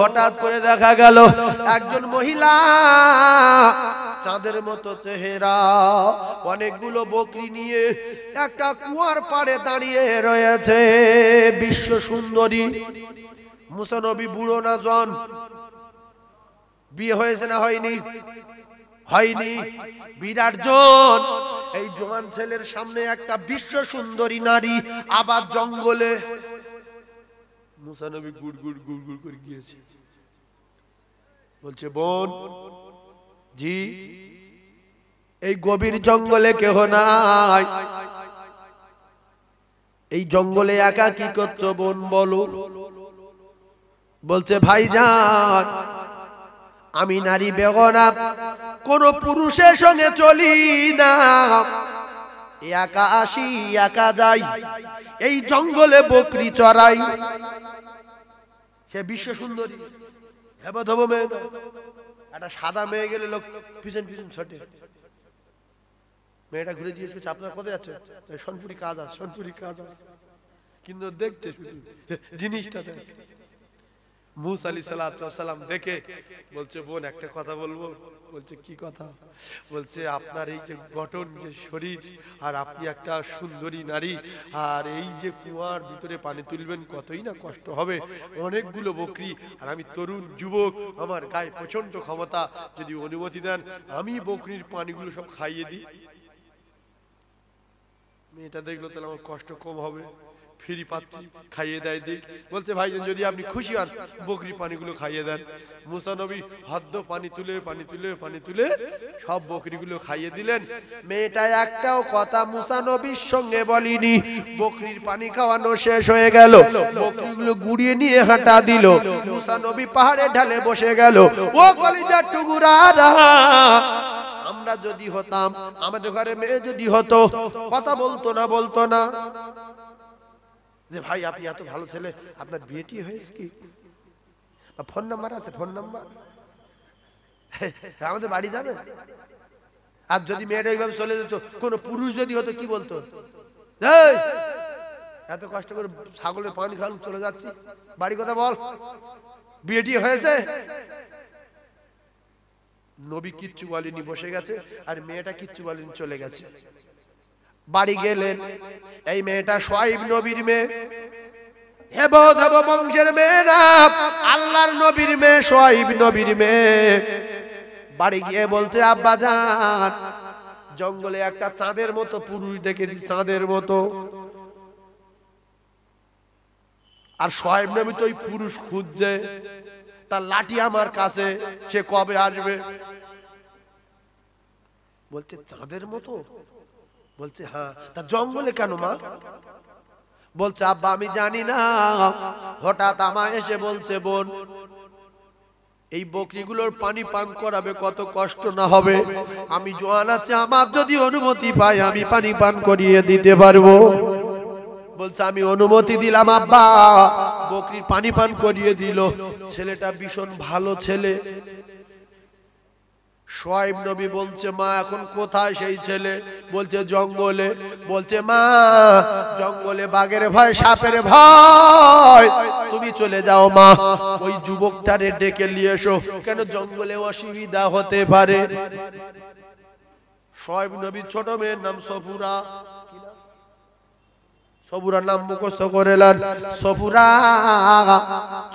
হঠাৎ করে দেখা গেল একজন মহিলা চাঁদের মতো চেহারা অনেকগুলো বকরি নিয়ে একটা কুয়ার পাড়ে দাঁড়িয়ে রয়েছে। বিশ্ব সুন্দরী। মুসা নবী বুড়ো না জন? বিয়ে হয়েছে না হয়নি? হয়নি। বিরাট জন। এই জোয়ান ছেলের সামনে একটা বিশ্ব সুন্দরী নারী, আবার জঙ্গলে। মুসা নবী গুড় গুড় গুড় গুড় করে গিয়েছে, বলছে বোন জি, এই গভীর জঙ্গলে কেহ নাই, এই জঙ্গলে একা কি করছো বোন বলো? বলছে ভাইজান, আমি নারী বেগনা, কোন পুরুষের সঙ্গে চলি না, একা আসি একা যাই, এই জঙ্গলে বকরি চড়াই। সে বিশ্ব সুন্দরী, হেবা ধব মেয়ে, একটা সাদা মেয়ে গেলে লোক পিছন পিছন ছটে। মেয়েটা ঘুরে দিয়ে আপনার কোথায় যাচ্ছে? সোনপুরি কাজ আছে, সোনপুরি কাজ আছে। কিন্তু দেখছে শুধু জিনিসটা। মুসা আলাইহিস সালাম দেখে বলছে বোন একটা কথা বলবো। বলছে কি কথা? বলছে আপনার এই যে গঠন, যে শরীর, আর আপনি একটা সুন্দরী নারী, আর এই যে কুয়ার ভিতরে পানি তুলবেন কতই না কষ্ট হবে, অনেকগুলো বকরি, আর আমি তরুণ যুবক, আমার গায়ে প্রচন্ড ক্ষমতা, যদি অনুমতি দেন আমি বকরির পানিগুলো সব খাইয়ে দিই। মেয়েটা দেখলো তাহলে আমার কষ্ট কম হবে, ফ্রি পাচ্ছি, খাইয়ে দেয় দিক। বলছে ভাইজান যদি আপনি খুশি হন বকরি পানিগুলো খাইয়ে দেন। মুসা নবী হদ্দ পানি তুলে পানি তুলে পানি তুলে সব বকরিগুলো খাইয়ে দিলেন। মেয়েটা একটাও কথা মুসা নবীর সঙ্গে বলিনি। বকরির পানি খাওয়ানো শেষ হয়ে গেল, বকরিগুলো গুড়িয়ে নিয়ে হাঁটা দিল। মুসা নবী পাহাড়ে ঢালে বসে গেল। ও কলিজার টুকরারা, আমরা যদি হতাম, আমাদের ঘরে মেয়ে যদি হতো, কথা বলতো না, বলতো না যে ভাই আপনি এত ভালো ছেলে, আপনার বিয়েটি হয়েছে কি? ফোন নাম্বার আছে? ফোন নাম্বার আমাদের বাড়ি যাবে। আর যদি মেয়েটা এইভাবে চলে যেত, কোন পুরুষ যদি হতো কি বলতো? এত কষ্ট করে ছাগলের পানি খাওয়ান চলে যাচ্ছি, বাড়ি কথা বল, বিয়েটি হয়েছে? নবী কিচ্ছু বলেনি, বসে গেছে, আর মেয়েটা কিচ্ছু বলেনি, চলে গেছে। বাড়ি গেলেন, এই মেয়েটা শুআয়ব নবীর মেয়ে, হেবদ বংশের মেয়ে না, আল্লাহর নবীর মেয়ে, শুআয়ব নবীর মেয়ে। বাড়ি গিয়ে বলছে আব্বা জান, জঙ্গলে একটা চাঁদের মতো পুরুষ দেখেছি, চাঁদের মতো। আর শুআয়ব নবী তো ওই পুরুষ খুঁজছে, তার লাঠি আমার কাছে, সে কবে আসবে? বলছে চাঁদের মতো? বলছে হ্যাঁ। তা জঙ্গলে কেন মা? বলছে আব্বা আমি জানি না, হঠাৎ আমায় এসে বলছে বোন এই বকরিগুলোর পানি পান করাবে, কত কষ্ট না হবে, আমি জোয়ান আছে, আমার যদি অনুমতি পাই আমি পানি পান করিয়ে দিতে পারবো। বলছে আমি অনুমতি দিলাম আব্বা। বকরির পানি পান করিয়ে দিল। ছেলেটা ভীষণ ভালো ছেলে। শুআয়ব নবী বলছে মা এখন কোথায় সেই ছেলে? বলছে জঙ্গলে। বলছে মা জঙ্গলে বাঘের ভয়, সাপের ভয়, তুমি চলে যাও মা, ওই যুবকটারে ডেকে নিয়ে এসো, কেন জঙ্গলে অসুবিধা হতে পারে। শুআয়ব নবীর ছোট মেয়ের নাম সফুরা। সফুরা নাম মুখস্থ করে নেন। সফুরা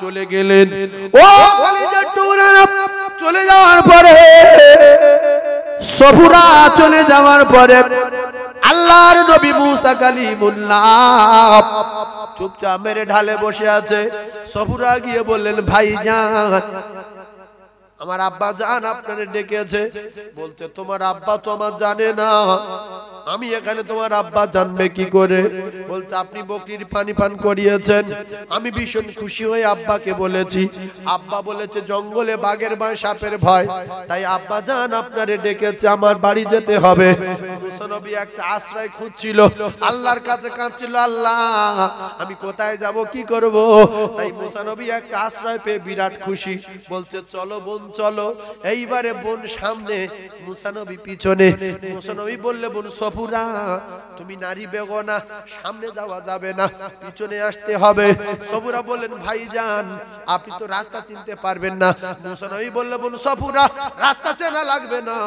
চলে গেলেন। ও কলিজার টুকরারা, চলে যাওয়ার পরে, সফুরা চলে যাওয়ার পরে আল্লাহর নবী মুসা কালিমুল্লাহ চুপচাপ মেরে ঢালে বসে আছে। সফুরা গিয়ে বললেন ভাইজান, আমার আব্বা জান আপনারে ডেকেছে। বলতে তোমার আব্বা তো আমার জানে না, আমি এখানে, তোমার আব্বা জানবে কি করে? বলছে আপনি বকরির পানি পান করিয়েছেন, আমি ভীষণ খুশি হয়ে আব্বাকে বলেছি। আব্বা বলেছে জঙ্গলে বাঘের ভয়, সাপের ভয়, তাই আব্বা জান আপনারে ডেকেছে, আমার বাড়ি যেতে হবে। মুসা নবী একটা আশ্রয় খুঁজছিল, আল্লাহর কাছে কাঁদছিল, আল্লাহ আমি কোথায় যাব, কি করব? তাই মুসা নবী একটা আশ্রয় পেয়ে বিরাট খুশি। বলছে চলো বোন চলো। এইবারে বোন সামনে, মুসা নবী পিছনে। মুসা নবী বললে বোন সফুরা সফুরা তুমি নারী বেগনা, সামনে যাওয়া যাবে না, পিছনে আসতে হবে। সফুরা বললেন ভাইজান আপনি তো রাস্তা চিনতে পারবেন না। মুসা নবী বললেন বোন সফুরা রাস্তা চেনা লাগবে না,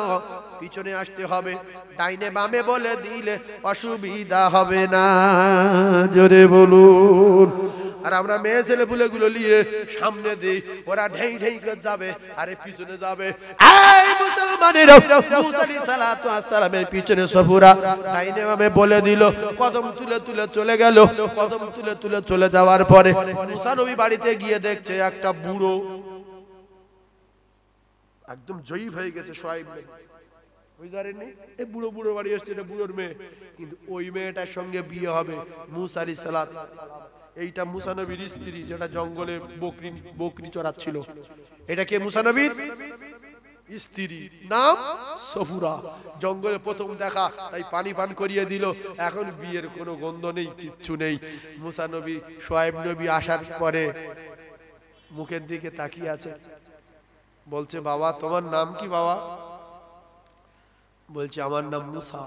পিছনে আসতে হবে, ডাইনে বামে বলে দিলে অসুবিধা হবে না। জোরে বলুন। আর আমরা মেয়ে ছেলে পুলেগুলো নিয়ে সামনে দিই, ওরা ঢেই ঢেই করে যাবে আরে পিছনে যাবে। এই মুসলমানেরা মুসা আলাইহিস সালাতু ওয়াস সালামের পিছনে সফুরা ডাইনে বামে বলে দিল, কদম তুলে তুলে চলে গেল। কদম তুলে তুলে চলে যাওয়ার পরে মুসা নবী বাড়িতে গিয়ে দেখছে একটা বুড়ো একদম জয়ীফ হয়ে গেছে। সোয়াইব এই বুড়ো বুড়ো বাড়ি এসছে, এটা বুড়োর মেয়ে, কিন্তু ওই মেয়েটার সঙ্গে বিয়ে হবে মুসা আলাইহিস সালাত। এইটা মুসা নবীর স্ত্রী, যেটা জঙ্গলে বকরি চড়াচ্ছিল। এটা কে? মুসা নবীর স্ত্রী, নাম সফুরা। জঙ্গলে প্রথম দেখা, তাই পানি পান করিয়ে দিল। এখন বিয়ের কোনো গন্ধ নেই, কিচ্ছু নেই। মুসা নবী সোয়াইব নবী আসার পরে মুখের দিকে তাকিয়ে আছে, বলছে বাবা তোমার নাম কি বাবা? বলছে আমার নাম মুসা।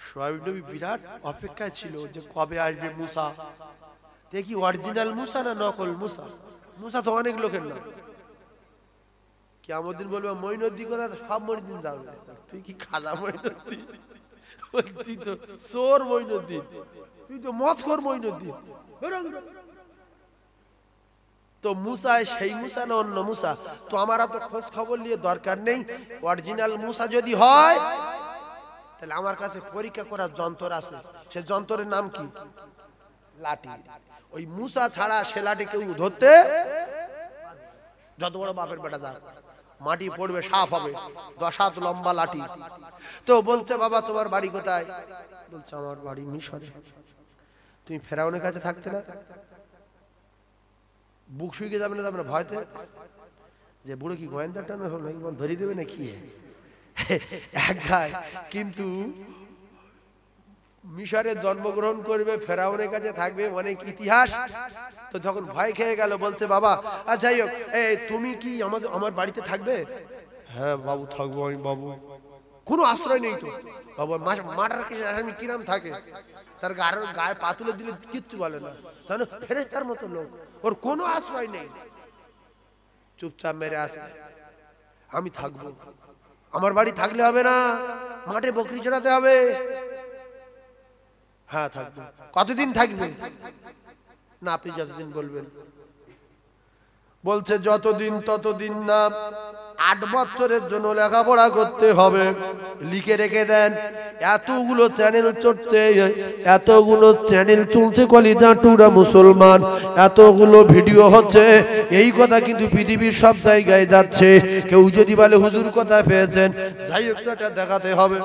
সোয়াইব নবী বিরাট অপেক্ষায় ছিল যে কবে আসবে মুসা, দেখি অরিজিনাল মুসা না নকল মুসা। মুসা তো অনেক লোকের নাম। কিয়ামত দিন বলবে মঈনুদ্দিন কথা, সব মঈনুদ্দিন যাবে, তুই কি খাজা মঈনুদ্দিন? তুই তো চোর মঈনুদ্দিন, তুই তো মদখোর মঈনুদ্দিন। তো মুসা সেই মুসা না অন্য মুসা? তো আমার তো খোঁজ খবর নিয়ে দরকার নেই। অরিজিনাল মুসা যদি হয় তাহলে আমার কাছে পরীক্ষা করার যন্ত্র আছে। সে যন্ত্রের নাম কি? লাঠি। ওই মুসা ছাড়া সে লাঠি কেউ ধরতে, যত বড় বাপের বেটা যাক, মাটি পড়বে সাফ হবে, 10 হাত লম্বা লাঠি। তো বলছে বাবা তোমার বাড়ি কোথায়? বলছে আমার বাড়ি মিশরে। তুমি ফেরাউনের কাছে থাকতে না? বুক শুইকে যাবে না, যাবে না ভয়তে? যে বুড়ো কি গোয়েন্দাটা না হলো, ধরিয়ে দেবে না কি এক গায়। কিন্তু মিশরে জন্মগ্রহণ করবে, ফেরাউনের কাছে থাকবে, অনেক ইতিহাস। তো যখন ভয় খেয়ে গেল বলছে বাবা যাই হোক, তুমি কি আমার বাড়িতে থাকবে? হ্যাঁ বাবু থাকবো আমি। বাবু কোনো আশ্রয় নেই তো? বাবু মার্ডার কেসে আসামি কিরাম থাকে, তার গায়ে পা তুলে দিলে কিচ্ছু বলে না, জানো ফেরেশতার মতো লোক, ওর কোনো আশ্রয় নেই। চুপচাপ মেরে আসে, আমি থাকবো। আমার বাড়ি থাকলে হবে না, মাঠে বকরি চড়াতে হবে। হ্যাঁ থাকবো। কতদিন থাকবে? না আপনি যতদিন বলবেন। বলছে যতদিন ততদিন না, 8 বছরের জন্য লেখাপড়া করতে হবে। লিখে রেখে দেন। এতগুলো চ্যানেল চলছে, এতগুলো চ্যানেল চলছে কলিজা টুরা মুসলমান, এতগুলো ভিডিও হচ্ছে, এই কথা কিন্তু পৃথিবীর সব জায়গায় যাচ্ছে। কেউ যদি বলে হুজুর কথা পেয়েছেন, যাই একটা দেখাতে হবে।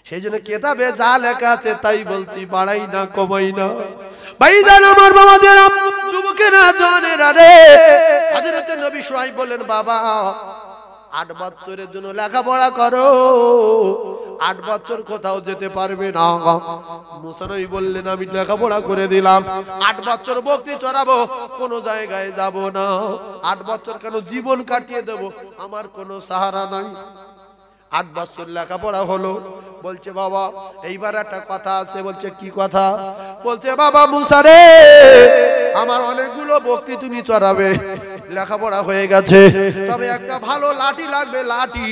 সেই জন্য কেতাবে যা লেখা আছে তাই বলছি, বাড়াই না কমাই না। ভাইজান আমার বাবাদের, যুবকেরা জানেরা রে, হযরত নবী সোহাইব বলেন বাবা 8 বছরের জন্য লেখাপড়া করো, 8 বছর কোথাও যেতে পারবে না। মুসা নবী বললেন আমি লেখাপড়া করে দিলাম, 8 বছর বকরি চড়াবো, কোনো জায়গায় যাব না। 8 বছর কেন, জীবন কাটিয়ে দেব, আমার কোনো সাহারা নাই। 8 বছর লেখাপড়া হলো। বলছে বাবা এইবার একটা কথা আছে। বলছে কি কথা? বলছে বাবা মুসা রে, আমার অনেকগুলো বকরি তুমি চড়াবে, লেখাপড়া হয়ে গেছে, তবে একটা ভালো লাঠি লাগবে। লাঠি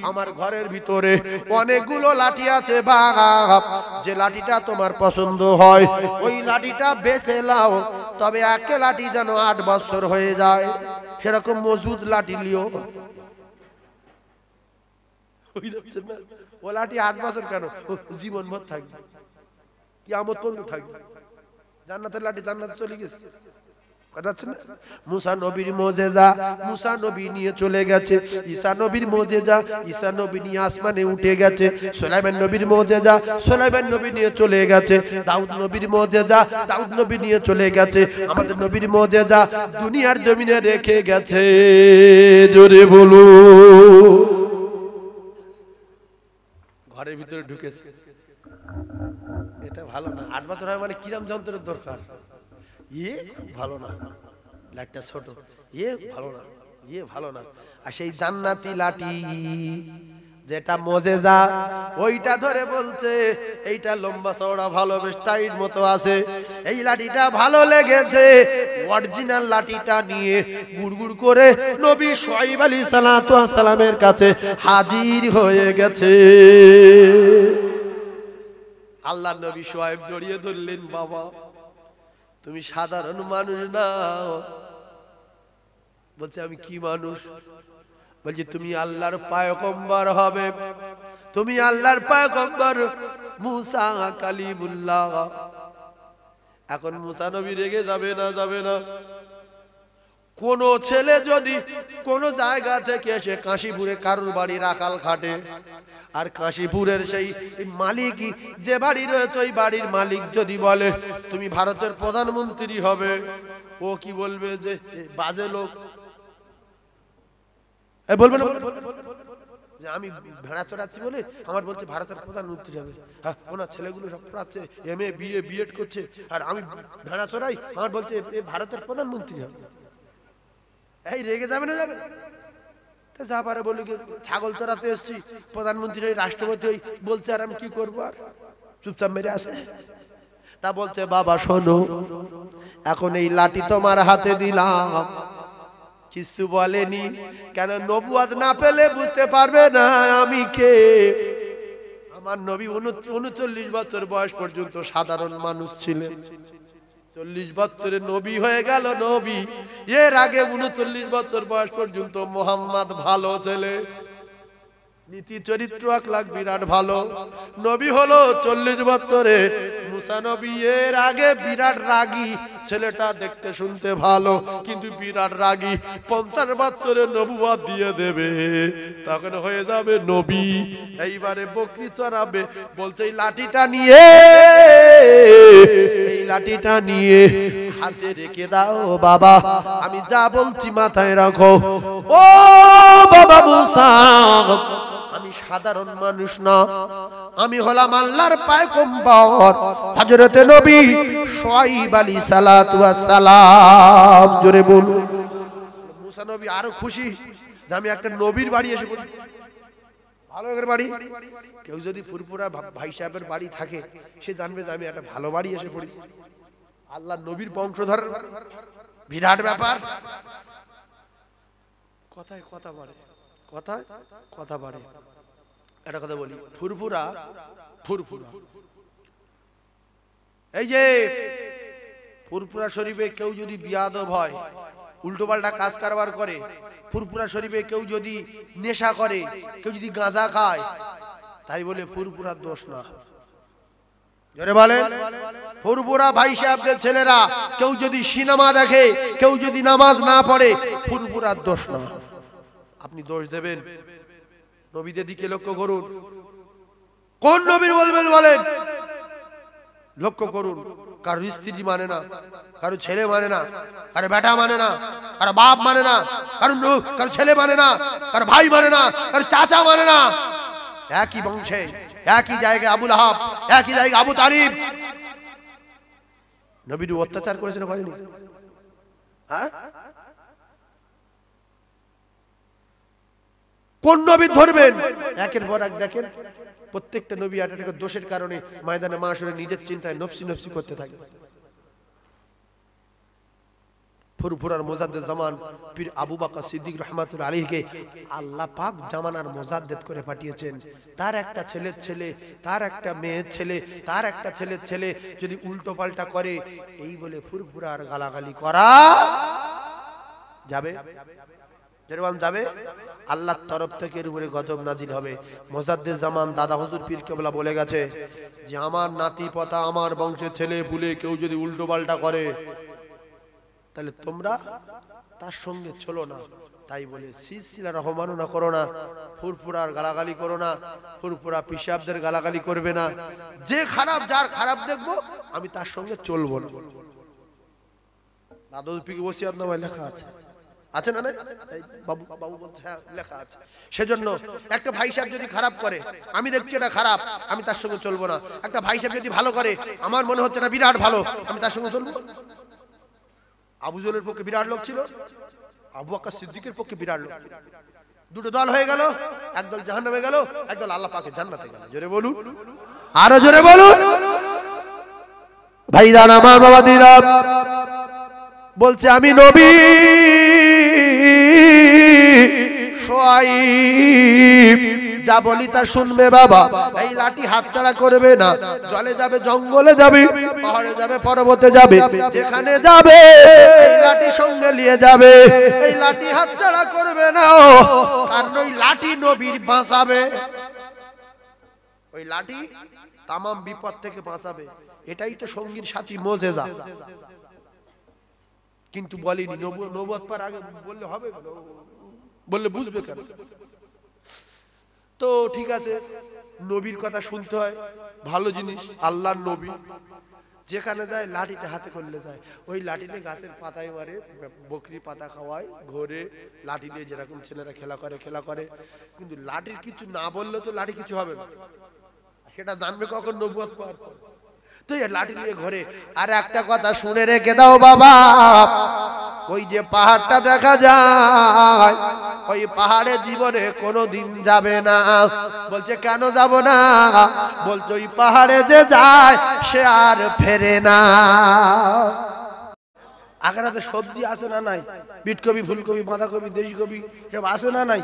আমার ঘরের ভিতরে অনেকগুলো লাঠি আছে বাপ, যে লাঠিটা তোমার পছন্দ হয় ওই লাঠিটা বেছে নাও, তবে একটা লাঠি যেন 8 বছর হয়ে যায়, সেরকম মজবুত লাঠি লিও। ও লাঠি 8 বছর কেন, জীবন ভর থাকবে, কিয়ামত পর্যন্ত থাকবে। জান্নাতের লাঠি জান্নাতে চলে গেছে, কথা হচ্ছে না? মুসা নবীর মুজিজা, মুসা নবী নিয়ে চলে গেছে। ঈসা নবীর মুজিজা, ঈসা নবী নিয়ে আসমানে উঠে গেছে। সুলাইমান নবীর মুজিজা, সুলাইমান নবী নিয়ে চলে গেছে। দাউদ নবীর মুজিজা, দাউদ নবী নিয়ে চলে গেছে। আমাদের নবীর মুজিজা দুনিয়ার জমিনে রেখে গেছে। জোরে বলো। ঘরের ভিতরে ঢুকেছে, এটা ভালো না। 8 বছর হয় মানে কিরাম যন্ত্রের দরকার। ভালো না, লাঠটা ছোট, ভালো না, ভালো না। আর সেই জান্নাতি লাঠি যেটা মজেজা ওইটা ধরে বলছে এইটা লম্বা চওড়া ভালো বেশ টাইট মতো আছে, এই লাঠিটা ভালো লেগেছে। অরিজিনাল লাঠিটা নিয়ে গুড়গুড় করে নবী শুআয়ব আলাইহিস সালাতু ওয়াস সালামের কাছে হাজির হয়ে গেছে। আল্লাহর নবী শুআয়ব জড়িয়ে ধরলেন, বাবা তুমি সাধারণ মানুষ না। বলছে আমি কি মানুষ? বলছে তুমি আল্লাহর পয়গম্বর হবে, তুমি আল্লাহর পয়গম্বর মুসা কালিমুল্লাহ। এখন মুসা নবী রেগে যাবে না? যাবে না। কোন ছেলে যদি কোন জায়গা থেকে এসে কাশীপুরে কারুর বাড়ি রাখাল খাটে, আর কাশীপুরের সেই মালিক যে বাড়ি রয়েছে ওই বাড়ির মালিক যদি বলে তুমি ভারতের প্রধানমন্ত্রী হবে, ও কি বলবে? যে বাজে লোক। বলবে না যে আমি ভেড়া চড়াচ্ছি বলে আমার বলছে ভারতের প্রধানমন্ত্রী হবে। হ্যাঁ, ওনার ছেলেগুলো সব পড়াচ্ছে, MA BA B.Ed করছে, আর আমি ভেড়া চড়াই, আমার বলছে ভারতের প্রধানমন্ত্রী হবে। এই রেগে যাবে না? যাবে তো যা পারে বলি, ছাগল চড়াতে এসছি, প্রধানমন্ত্রী ওই রাষ্ট্রপতি ওই বলছে, আর আমি কি করবো? আর চুপচাপ মেরে আসে। তা বলছে বাবা শোনো, এখন এই লাঠি তোমার হাতে দিলাম। কিছু বলেনি, কেন নবুয়ত না পেলে বুঝতে পারবে না আমি কে। আমার নবী 39 বছর বয়স পর্যন্ত সাধারণ মানুষ ছিলেন, 40 বছরে নবী হয়ে গেল নবী। এর আগে 39 বছর বয়স পর্যন্ত মোহাম্মদ ভালো ছেলে, নীতি চরিত্র আখলাক বিরাট ভালো। নবী হলো 40 বছরে মুসা নবী। এর আগে বিরাট রাগী, ছেলেটা দেখতে শুনতে ভালো কিন্তু বিরাট রাগী। 50 বছরে নবুয়ত দিয়ে দেবে, তখন হয়ে যাবে নবী। এইবারে বকরি চড়াবে, বলছে এই লাঠিটা নিয়ে, এই লাঠিটা নিয়ে হাতে রেখে দাও বাবা, আমি যা বলছি মাথায় রাখো। ও বাবা মুসা, আমি সাধারণ মানুষ না, আমি হলাম আল্লাহর পয়গম্বর হযরতে নবী শুআয়ব আলাইহিস সালাতু ওয়াস সালাম। জোরে বলুন। মুসা নবী আরো খুশি যে আমি একটা নবীর বাড়ি এসে পড়েছি, ভালো করে বাড়ি। কেউ যদি ফুরফুরা ভাই সাহেবের বাড়ি থাকে, সে জানবে যে আমি একটা ভালো বাড়ি এসে পড়েছি, আল্লাহর নবীর বংশধর, বিরাট ব্যাপার। কথায় কথা বাড়ে, কথায় কথা বাড়ে। একটা কথা বলি, ফুরফুরা ফুরফুরা এই যে ফুরফুরা শরীফে কেউ যদি বিয়াদব হয়, উল্টোপাল্টা কাজ কারবার করে, ফুরফুরা শরীফে কেউ যদি নেশা করে, কেউ যদি গাঁজা খায়, তাই বলে ফুরফুরার দোষ না। জোরে বলেন। ফুরফুরা ভাই সাহেবদের ছেলেরা কেউ যদি সিনেমা দেখে, কেউ যদি নামাজ না পড়ে, ফুরফুরার দোষ না। আপনি দোষ দেবেন নবীদের দিকে লক্ষ্য করুন। কোন নবীর বলবেন বলেন? লক্ষ্য করুন, কারো স্ত্রী মানে না, কারো ছেলে মানে না, কারো বেটা মানে না, কারো বাপ মানে না, কারো ছেলে মানে না, কারো ভাই মানে না, কারো চাচা মানে না। একই বংশে, একই জায়গায় আবু লাহাব, একই জায়গায় আবু তালিব। নবীর অত্যাচার করেছিল, করেনি? হ্যাঁ, কোন নবী ধরবেন? একের পর এক দেখেন প্রত্যেকটা নবী একটা দোষের কারণে ময়দানে মাশরে নিজের চিন্তায় নফসি নফসি করতে থাকে। ফুরফুরার মুজাদ্দেদ জামান পীর আবু বকর সিদ্দিক রাহমাতুল্লাহ আলাইহিকে আল্লাহ পাক জামানার মুজাদ্দেদ করে পাঠিয়েছেন। তার একটা ছেলের ছেলে, তার একটা মেয়ের ছেলে, তার একটা ছেলের ছেলে যদি উল্টো পাল্টা করে, এই বলে ফুরফুরার গালাগালি করা যাবে? যেরকম যাবে, আল্লাহর তরফ থেকে এর উপরে গজব নাজিল হবে। মুজাদ্দেদ জামান দাদা হুজুর পীর কেবলা বলে গেছে যে আমার নাতি পতা, আমার বংশের ছেলে পুলে কেউ যদি উল্টো পাল্টা করে, তাহলে তোমরা তার সঙ্গে চলো না। তাই বলে সিলসিলার অবমাননা করো না, ফুরফুরার গালাগালি করো না, ফুরফুরা পিসাবদের গালাগালি করবে না। যে খারাপ, যার খারাপ দেখবো আমি তার সঙ্গে চলবো না। দাদুল পীর ওসিয়তনামায় লেখা আছে, আছে না? বাবু বাবু বলছে হ্যাঁ লেখা আছে। সেজন্য একটা ভাই সাহেব যদি খারাপ করে, আমি দেখছি এটা খারাপ, আমি তার সঙ্গে চলবো না। একটা ভাই সাহেব যদি ভালো করে, আমার মনে হচ্ছে না বিরাট ভালো, আমি তার সঙ্গে চলবো। আবু জহলের পক্ষে বিরাট লোক ছিল, আবু বকর সিদ্দিকের পক্ষে বিরাট লোক। দুটো দল হয়ে গেল, একদল জাহান্নামে গেল, একদল আল্লাহ পাকের জান্নাতে গেল। জোরে বলুন, আরো জোরে বলুন। ভাইজান আমার বাবাদিরা বলছে আমি নবী শুআয়ব যা বলি তা শুনবে বাবা। এই লাঠি হাতছাড়া করবে না। জলে যাবে, জঙ্গলে যাবে, পাহাড়ে যাবে, পর্বতে যাবে, যেখানে যাবে এই লাঠি সঙ্গে নিয়ে যাবে। এই লাঠি হাতছাড়া করবে না, কারণ ওই লাঠি নবীর বাঁচাবে। ওই লাঠি তামাম বিপদ থেকে বাঁচাবে। এটাই তো সঙ্গীর সাথী মোজেজা। কিন্তু বলিনি, নবুয়ত পার আগে বললে হবে, বললে বুঝবে কেন? তো ঠিক আছে, নবীর কথা শুনতে হয়, ভালো জিনিস। আল্লাহর নবী যেখানে যায় লাঠিটা হাতে করলে যায়। ওই লাঠিতে গাছের পাতায় মারে, বকরি পাতা খাওয়ায়, ঘরে লাঠি দিয়ে যেরকম ছেলেরা খেলা করে। কিন্তু লাঠির কিছু না বললে তো লাঠি কিছু হবে না। সেটা জানবে কখন? নবুয়ত পাওয়ার পর। তো এই লাঠি নিয়ে ঘরে। আর একটা কথা শুনে রেখে দাও বাবা, ওই যে পাহাড়টা দেখা যায়, ওই পাহাড়ে জীবনে কোনোদিন যাবে না। বলছে কেন যাব না? বলছে ওই পাহাড়ে যে যায় সে আর ফেরে না। আখেরাতে সবজি আছে না নাই? বিটকপি, ফুলকপি, বাঁধাকপি, দেশি কপি সব আছে না নাই?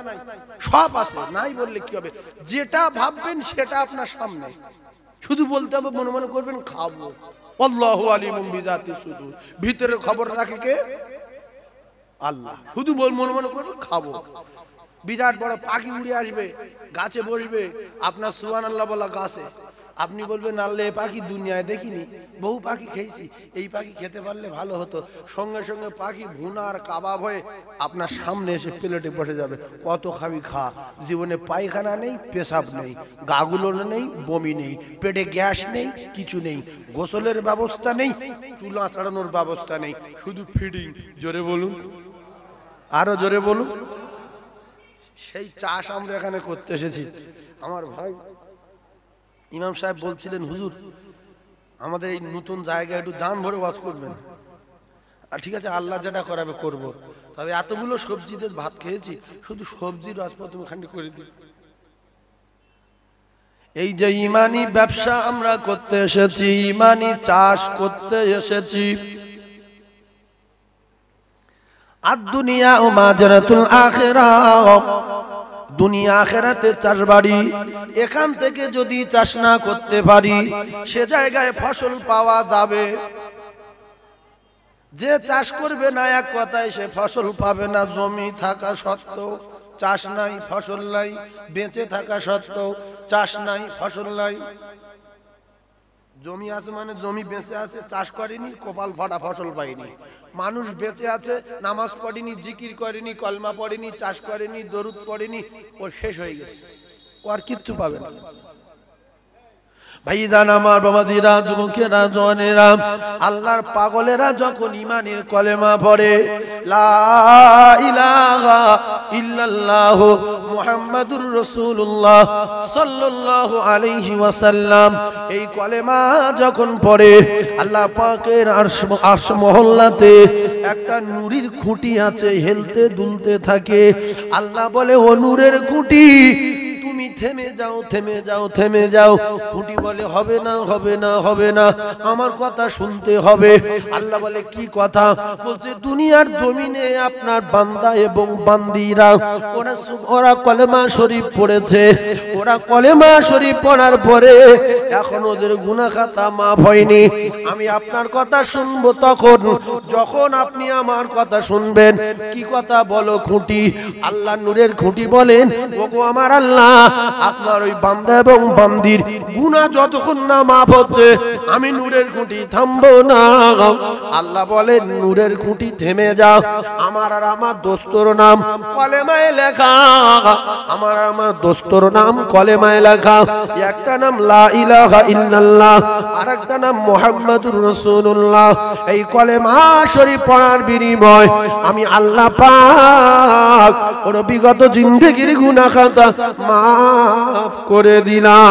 সব আছে। নাই বললে কি হবে? যেটা ভাববেন সেটা আপনার সামনে। শুধু বলতে হবে, মনে মনে করবেন খাবো। আল্লাহু আলিমুম বিজাতি সুদূর। ভিতরে খবর রাখে কে? আল্লাহ। শুধু মনে মনে করবেন খাবো। বিরাট বড় পাখি উড়ে আসবে, গাছে বসবে, আপনার সুবহানাল্লাহ বলা গাছে। আপনি বলবেন আল্লাহ, এই পাখি দুনিয়ায় দেখিনি, বহু পাখি খেয়েছি, এই পাখি খেতে পারলে ভালো হতো। সঙ্গে সঙ্গে পাখি ভুনা আর কাবাব হয়ে আপনার সামনে এসে প্লেটে বসে যাবে। কত খাবি খা। জীবনে পায়খানা নেই, পেশাব নেই, গাগুলো নেই, বমি নেই, পেটে গ্যাস নেই, কিছু নেই, গোসলের ব্যবস্থা নেই, চুলা চালানোর ব্যবস্থা নেই, শুধু ফিডিং। জোরে বলুন, আরো জোরে বলুন। সেই চাষ আমরা এখানে করতে এসেছি। আমার ভাই ইমাম সাহেব বলছিলেন, হুজুর আমাদের এই নতুন জায়গায় একটু জান ভরে ওয়াজ করবেন। আর ঠিক আছে, আল্লাহ যেটা করাবে করব। তবে এতগুলো সবজিতে ভাত খেয়েছি, শুধু সবজির রাজপথ তুমি খান্ডি করে দিই। এই যে ইমানি ব্যবসা আমরা করতে এসেছি, ইমানি চাষ করতে এসেছি। আদ-দুনিয়া ও মাজরাতুল আখিরাহ, দুনিয়া আখিরাতে চাষবাড়ি। এখান থেকে যদি চাষ না করতে পারি, সে জায়গায় ফসল পাওয়া যাবে। যে চাষ করবে না, এক কথায় সে ফসল পাবে না। জমি থাকা সত্ত্বেও চাষ নাই, ফসল নাই। বেঁচে থাকা সত্ত্বেও চাষ নাই, ফসল নাই। জমি আছে মানে জমি বেঁচে আছে, চাষ করেনি, কপাল ফাটা, ফসল পাইনি। মানুষ বেঁচে আছে, নামাজ পড়েনি, জিকির করেনি, কলমা পড়েনি, চাষ করেনি, দরুদ পড়েনি, ও শেষ হয়ে গেছে, ও আর কিচ্ছু পাবে না। ভাইজান আমার বাবাজিরা, যুবকেরা, জওয়ানেরা, আল্লাহর পাগলেরা যখন ঈমানের কলেমা পড়ে, লা ইলাহা ইল্লাল্লাহ মুহাম্মাদুর রাসূলুল্লাহ সাল্লাল্লাহু আলাইহি ওয়াসাল্লাম, এই কলেমা যখন পড়ে, আল্লাহ পাকের আরশ মহল্লাতে একটা নূরের খুঁটি আছে, হেলতে দুলতে থাকে। আল্লাহ বলে, ও নূরের খুঁটি, তুমি থেমে যাও, থেমে যাও, থেমে যাও। খুঁটি বলে, হবে না, হবে না, হবে না, আমার কথা শুনতে হবে। আল্লাহ বলে, কি কথা? বলছে, দুনিয়ার জমিনে আপনার বান্দা এবং বান্দিরা ওরা কলেমা শরীফ পড়েছে। ওরা কলেমা শরীফ পড়ার পরে এখন ওদের গুনাহ খাতা মাফ হয়নি। আমি আপনার কথা শুনবো তখন যখন আপনি আমার কথা শুনবেন। কি কথা বলো? খুঁটি। আল্লাহ নূরের খুঁটি বলেন, ওগো আমার আল্লাহ, আপনার ওই বান্দা এবং বান্দির গুনাহ যতক্ষণ না মাফ হচ্ছে, আমি নূরের খুঁটি থামবো না। আল্লাহ বলেন, নূরের খুঁটি থেমে যাও। আমার আর আমার দোস্তর নাম কলেমায় লেখা, আমার আর আমার দোস্তর নাম কলেমায় লেখা। একটা নাম লা ইলাহা ইল্লাল্লাহ, আর একটা নাম মুহাম্মাদুর রাসূলুল্লাহ। এই কলেমা শরীফ পড়ার বিনিময় আমি আল্লাহ পাক ওর বিগত জিন্দেগির গুনাহ খাতা মাফ করে দিলাম।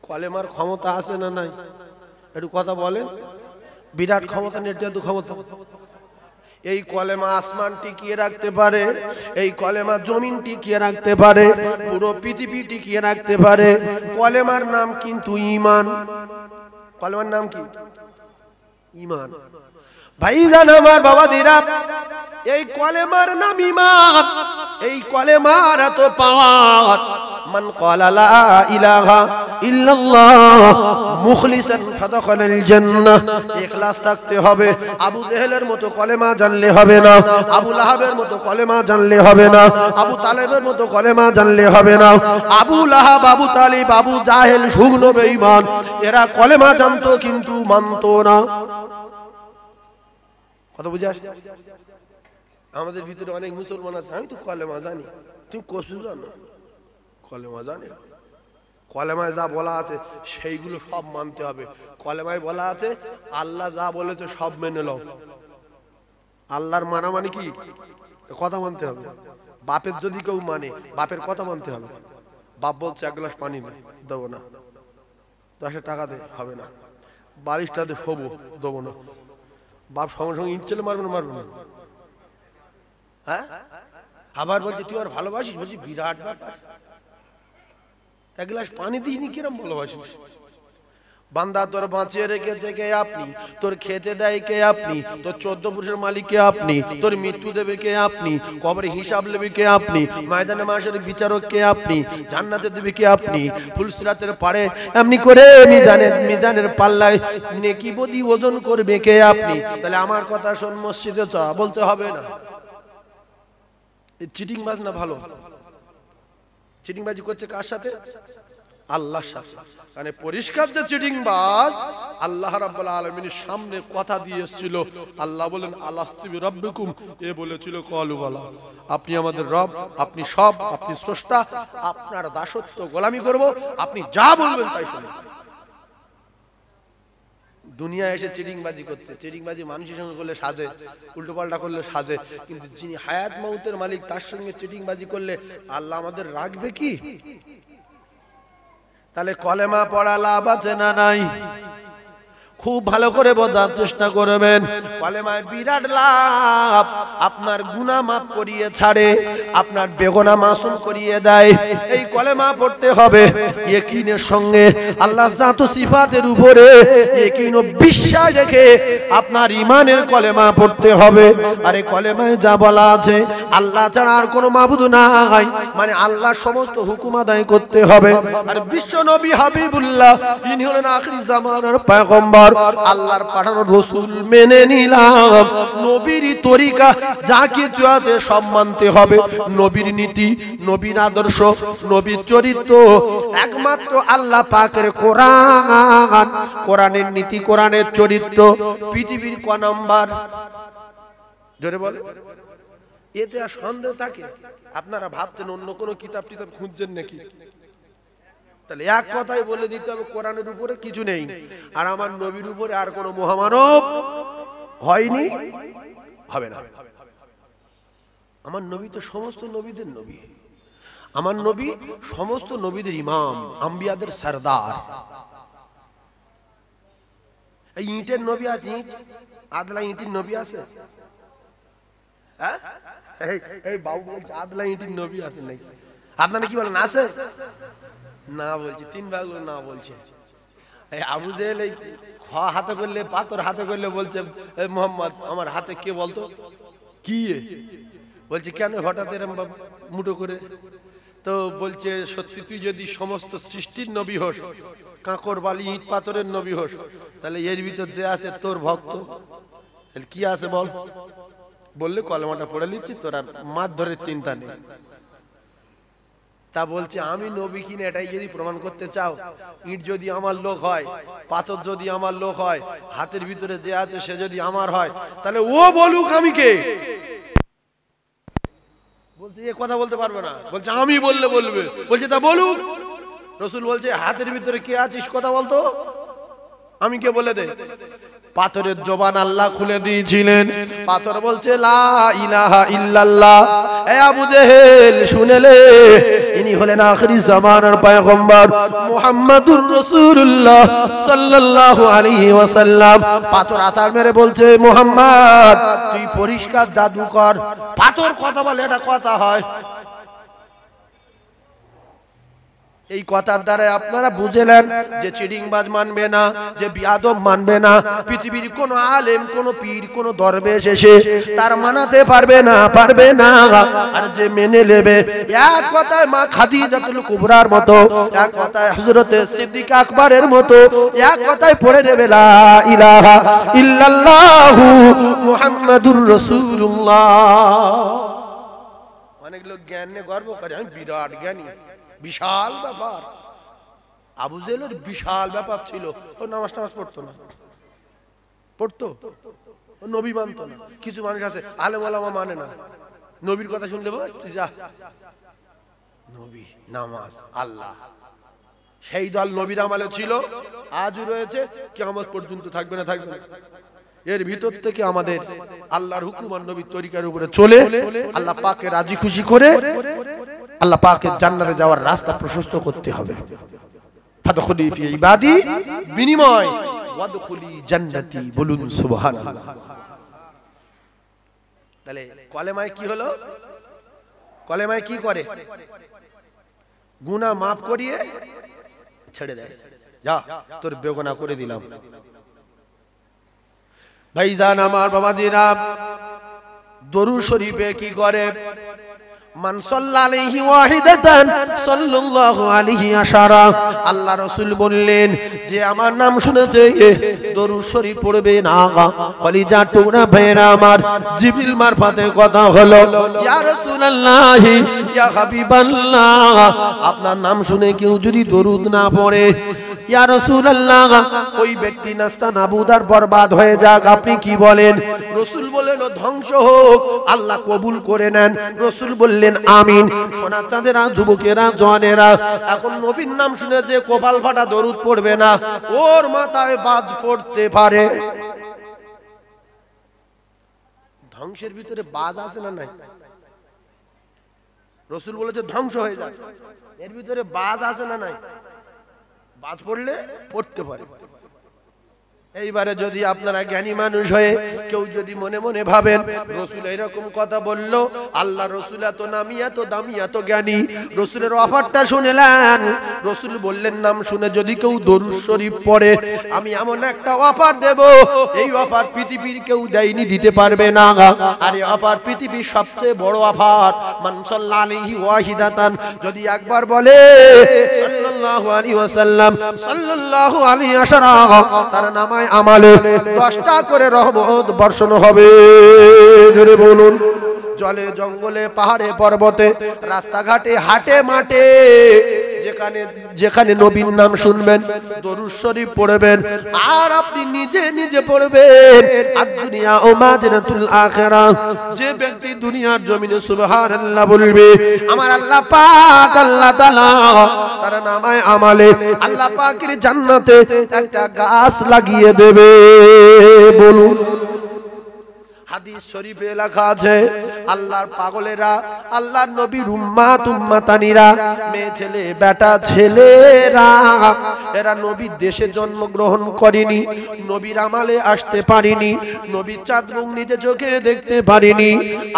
কলেমার ক্ষমতা আছে না নাই? একটু কথা বলেন। বিরাট ক্ষমতা, নেটে ক্ষমতা। এই কলেমা আসমান টিকিয়ে রাখতে পারে, এই কলেমা জমিন টিকিয়ে রাখতে পারে, পুরো পৃথিবী টিকিয়ে রাখতে পারে। কলেমার নাম কিন্তু ঈমান। কলেমার নাম কি? ঈমান। ভাইজান আমার বাবাদিরা, এই কলেমার নাম ঈমান। এই কলেমার এত পাওয়ার। মান ক্বালা লা ইলাহা ইল্লাল্লাহ মুখলিসান ফাদাখালাল জান্নাহ। ইখলাস থাকতে হবে। আবু জেহেলের মতো কলেমা জানলে হবে না, আবু লাহাবের মতো কলেমা জানলে হবে না, আবু তালেবের মতো কলেমা জানলে হবে না। আবু লাহাব, আবু তালিব, আবু জাহেল শুকনো বেঈমান, এরা কলেমা জানতো কিন্তু মানতো না। কথা বুঝে আসে? আমাদের ভিতরে অনেক মুসলমান আছে, আমি তো কলেমা জানি, তুমি কসু জানো? কলেমা জানি। কলেমায় যা বলা আছে সেইগুলো সব মানতে হবে। কলেমায় বলা আছে আল্লাহ যা বলেছে সব মেনে নাও। আল্লাহর মানা মানে কি? কথা মানতে হবে। বাপের যদি কেউ মানে, বাপের কথা মানতে হবে। বাপ বলছে এক গ্লাস পানি দেবো না, 10 টাকা দে, হবে না। বালিশটাতে শোবো, দেবো না। বাপ সঙ্গে সঙ্গে ইট চলে মারবে না, মারবে না। হ্যাঁ, আবার বলছে তুই আর ভালোবাসিস, বলছি বিরাট ব্যাপার, এক গ্লাস পানি দিসনি, কিরম ভালোবাসিস? বান্দা তোর বাঁচিয়ে রেখেছে কে? আপনি। তোর খেতে দেয় কে? আপনি। তোর 14 পুরুষের মালিক কে? আপনি। তোর মৃত্যু দেবে কে? আপনি। কবরে হিসাব নেবে কে? আপনি। ময়দানে মাশারে বিচারক কে? আপনি। জান্নাতে দেবে কে? আপনি। ফুলসিরাতের পারে এমনি করে মিজানের পাল্লায় নেকি বদি ওজন করবে কে? আপনি। তাহলে আমার কথা শোন, মসজিদে চ, বলতে হবে না। এই চিটিং বাজ না ভালো? চিটিংবাজি করছে কার সাথে? আল্লাহর সাথে। মানে পরিষ্কার যে চিটিংবাজ, আল্লাহ রাব্বুল আলামিনের সামনে কথা দিয়ে এসেছিল। আল্লাহ বলেন আলাস্তু বিরাব্বিকুম, এ বলেছিল ক্বালু বালা, আপনি আমাদের রব, আপনি সব, আপনি স্রষ্টা, আপনার দাসত্ব গোলামি করব, আপনি যা বলবেন তাই শুনব। দুনিয়া এসে চিটিংবাজি করছে। চিটিংবাজি মানুষের সঙ্গে করলে সাজে, উল্টো পাল্টা করলে সাজে, কিন্তু যিনি হায়াত মাউতের মালিক তার সঙ্গে চিটিংবাজি করলে আল্লাহ আমাদের রাখবে কি? তাহলে কলেমা পড়া লাভ আছে না নাই? খুব ভালো করে বোঝার চেষ্টা করবেন। কলেমায় বিরাট লাভ। আপনার গুনাহ মাফ করিয়ে ছাড়ে, আপনার বেগুনাহ মাসুম করিয়ে দেয়। এই কলেমা পড়তে হবে ইয়াকিনের সঙ্গে, আল্লাহ জাত ও সিফাতের উপরে ইয়াকিন ও বিশ্বাস রেখে আপনার ঈমানের কলেমা পড়তে হবে। আরে কলেমায় যা বলা আছে আল্লাহ ছাড়া আর কোনো মাবুদ নাই, মানে আল্লাহর সমস্ত হুকুম আদায় করতে হবে। আর বিশ্ব নবী হাবিবুল্লাহ, ইনি হলেন আখির জামানার পয়গম্বর, আল্লাহর পাঠানো রাসূল মেনে নিলাম। নবীর তরিকা যা কিছু আছে সব মানতে হবে। নবীর নীতি, নবীর আদর্শ, নবীর চরিত্র একমাত্র আল্লাহ পাকের কোরআন, কোরআনের নীতি, কোরআনের চরিত্র পৃথিবীর ক নাম্বার? জোরে বলে। এতে আর সন্দেহ থাকে? আপনারা ভাবতেন অন্য কোনো কিতাব টিতাব খুঁজছেন নাকি? তাহলে এক কথাই বলে দিতে হবে, কোরআনের উপরে কিছু নেই, আর আমার নবীর উপরে আর কোনো মহামানব হয়নি, হবে না। আমার নবী তো সমস্ত নবীদের নবী। আমার নবী সমস্ত নবীদের ইমাম, আম্বিয়াদের সরদার। এই ইটের নবী আছে, ইট আদলা ইটের নবী আছে? হ্যাঁ, এই বাবু বলছে আদলা ইটের নবী আছে নাকি? আপনারা কি বলেন আছে? না বলছি, 3 ভাগ না বলছে। এই আবু জেহেল এই খ হাতে করলে, পাথর হাতে করলে বলছে এই মোহাম্মদ আমার হাতে কে বলতো কি? বলছে কেন হঠাৎ এরম মুঠো করে? তো বলছে সত্যি তুই যদি সমস্ত সৃষ্টির নবী হোস, কাঁকর বালি ইট পাথরের নবী হোস, তাহলে এর ভিতর যে আছে তোর ভক্ত, তাহলে কি আছে বল? বললে কলেমাটা পড়ে নিচ্ছি, তোর আর মাছ ধরে চিন্তা নেই। তা বলছে আমি নবী কিনা এটাই যদি প্রমাণ করতে চাও, ইট যদি আমার লোক হয়, পাথর যদি আমার লোক হয়, হাতের ভিতরে যে আছে সে যদি আমার হয়, তাহলে ও বলুক আমি কে? বলছে এ কথা বলতে পারবে না। বলছে আমি বললে বলবে। বলছে তা বলুক। রাসূল বলছে হাতের ভিতরে কে আছিস কথা বলতো, আমি কে বলে দে। পাথরের জবান আল্লাহ খুলে দিয়েছিলেন। পাথর বলছে লা ইলাহা ইল্লাল্লাহ। এ আবু জেহেল শুনেলে, ইনি হলেন আখিরি জামানার পয়গম্বর মুহাম্মাদুর রাসূলুল্লাহ সাল্লাল্লাহু আলাইহি ওয়াসাল্লাম। পাথর আছাড় মেরে বলছে, মুহাম্মদ তুই পরিষ্কার জাদু কর। পাথর কথা বলে, এটা কথা হয়? এই কথার দ্বারা আপনারা বুঝলেন যে চিডিংবাজ মানবে না, যে বিয়াদব মানবে না। পৃথিবীর কোন আলেম, কোন পীর, কোন দরবেশ এসে তার মানাতে পারবে না, পারবে না। আর যে মেনে নেবে, এক কথায় মা খাদিজাতুল কুবরার মতো, এক কথায় হযরতে সিদ্দিক আকবরের মতো, এক কথায় পড়ে নেবে লা ইলাহা ইল্লাল্লাহু মুহাম্মাদুর রাসূলুল্লাহ। অনেক লোক জ্ঞান নিয়ে গর্ব করে, আমি বিরাট জ্ঞানী। বিশাল ব্যাপার। আবু জেহেলের বিশাল ব্যাপার ছিল। ও নামাজ টামাজ পড়তো না, পড়তো, ও নবী মানতো না। কিছু মানুষ আছে আলেম ওলামা মানে না, নবীর কথা শুনলে তুই যা, নবী, নামাজ, আল্লাহ। সেই দল নবীর আমলে ছিল, আজও রয়েছে, কিয়ামত পর্যন্ত থাকবে না, থাকবে না। এর ভিতর থেকে আমাদের আল্লাহর হুকুম আর নবীর তরিকার উপরে চলে আল্লাহ পাককে রাজি খুশি করে আল্লাহ পাকের জান্নাতে যাওয়ার রাস্তা প্রশস্ত করতে হবে। ফাদখুলি ফি ইবাদি, বিনিময় ওয়াদখুলি জান্নাতি। বলুন সুবহানাল্লাহ। তাহলে কলেমায় কি হলো? কলেমায় কি করে? গুনাহ মাফ করিয়ে ছেড়ে দেয়। যা, তোর বেগুনাহ করে দিলাম। ভাইজান আমার, বাবাজিরা, দরুদ শরীফে কি করে? মান সাল্লা আলাইহি ওয়াহিদাতান সাল্লাল্লাহু আলাইহি আশারা। আল্লাহ রাসূল বললেন, যে আমার নাম শুনেছে দরুদ শরীফ পড়বে না। কলিজা টুকরা ভাইরা আমার, জিবরিল মারফতে কথা হলো, ইয়া রাসূলুল্লাহ, ইয়া হাবিবাল্লাহ, আপনার নাম শুনে কেউ যদি দরুদ না পড়ে, ইয়া রাসূলুল্লাহ, ওই ব্যক্তি নাস্তানাবুদ আর বরবাদ হয়ে যাক। আপনি কি বলেন? রাসূল বললেন, ও ধ্বংস হোক, আল্লাহ কবুল করে নেন। রাসূল বললেন, আমিন। সোনা চাঁদেরা, যুবকেরা, জওয়ানেরা, এখন নবীর নাম শুনে যে কপাল ফাটা দরুদ পড়বে না, ওর মাথায় বাজ পড়তে পারে। ধ্বংসের ভিতরে বাজ আছে না নাই? রাসূল বলেছে ধ্বংস হয়ে যায়, এর ভিতরে বাজ আছে না নাই? বাজ পড়লে পড়তে পারে। এইবারে যদি আপনারা জ্ঞানী মানুষ হয়ে কেউ যদি মনে মনে ভাবেন রাসূল এরকম কথা বলল, আল্লাহ রাসূল এত নামি, এত দামি, এত জ্ঞানী, রাসূলের অফারটা শুনেলেন। রাসূল বললেন, নাম শুনে যদি কেউ দরুদ শরীফ পড়ে, আমি এমন একটা অফার দেব, এই অফার পৃথিবীর কেউ দেয়নি, দিতে পারবে না। আর এই অফার পৃথিবীর সবচেয়ে বড় অফার। মান সাল্লা আলাইহি ওয়াহিদাতান, যদি একবার বলে সাল্লাল্লাহু আলাইহি ওয়াসাল্লাম, সাল্লাল্লাহু আলাইহি আশারা, তার নামায় আমালে 10টা করে রহমত বর্ষণ হবে। জোরে বলুন। জলে জঙ্গলে, পাহাড়ে পর্বতে, রাস্তাঘাটে, হাটে মাঠে, যেখানে যেখানে নবীর নাম শুনবেন, দরুদ শরীফ পড়বেন, আর আপনি নিজে নিজে পড়বেন। আর দুনিয়া ও মাজরাতুল আখিরাহ, যে ব্যক্তি দুনিয়ার জমিনে সুবহানাল্লাহ বলবে, আমার আল্লাহ পাক, আল্লাহ তাআলা তার নামায় আমালে আল্লাহ পাকের জান্নাতে একটা গাছ লাগিয়ে দেবে। বলুন। হাদিস শরীফে লেখা আছে, আল্লাহর পাগলেরা, আল্লাহর নবীর উম্মাত উম্মাতানিরা, মেয়ে ছেলে, বেটা ছেলেরা, এরা নবীর দেশে জন্মগ্রহণ করেনি, নবীর আমালে আসতে পারেনি, নবীর চাঁদ মুখ নিজে চোখে দেখতে পারেনি।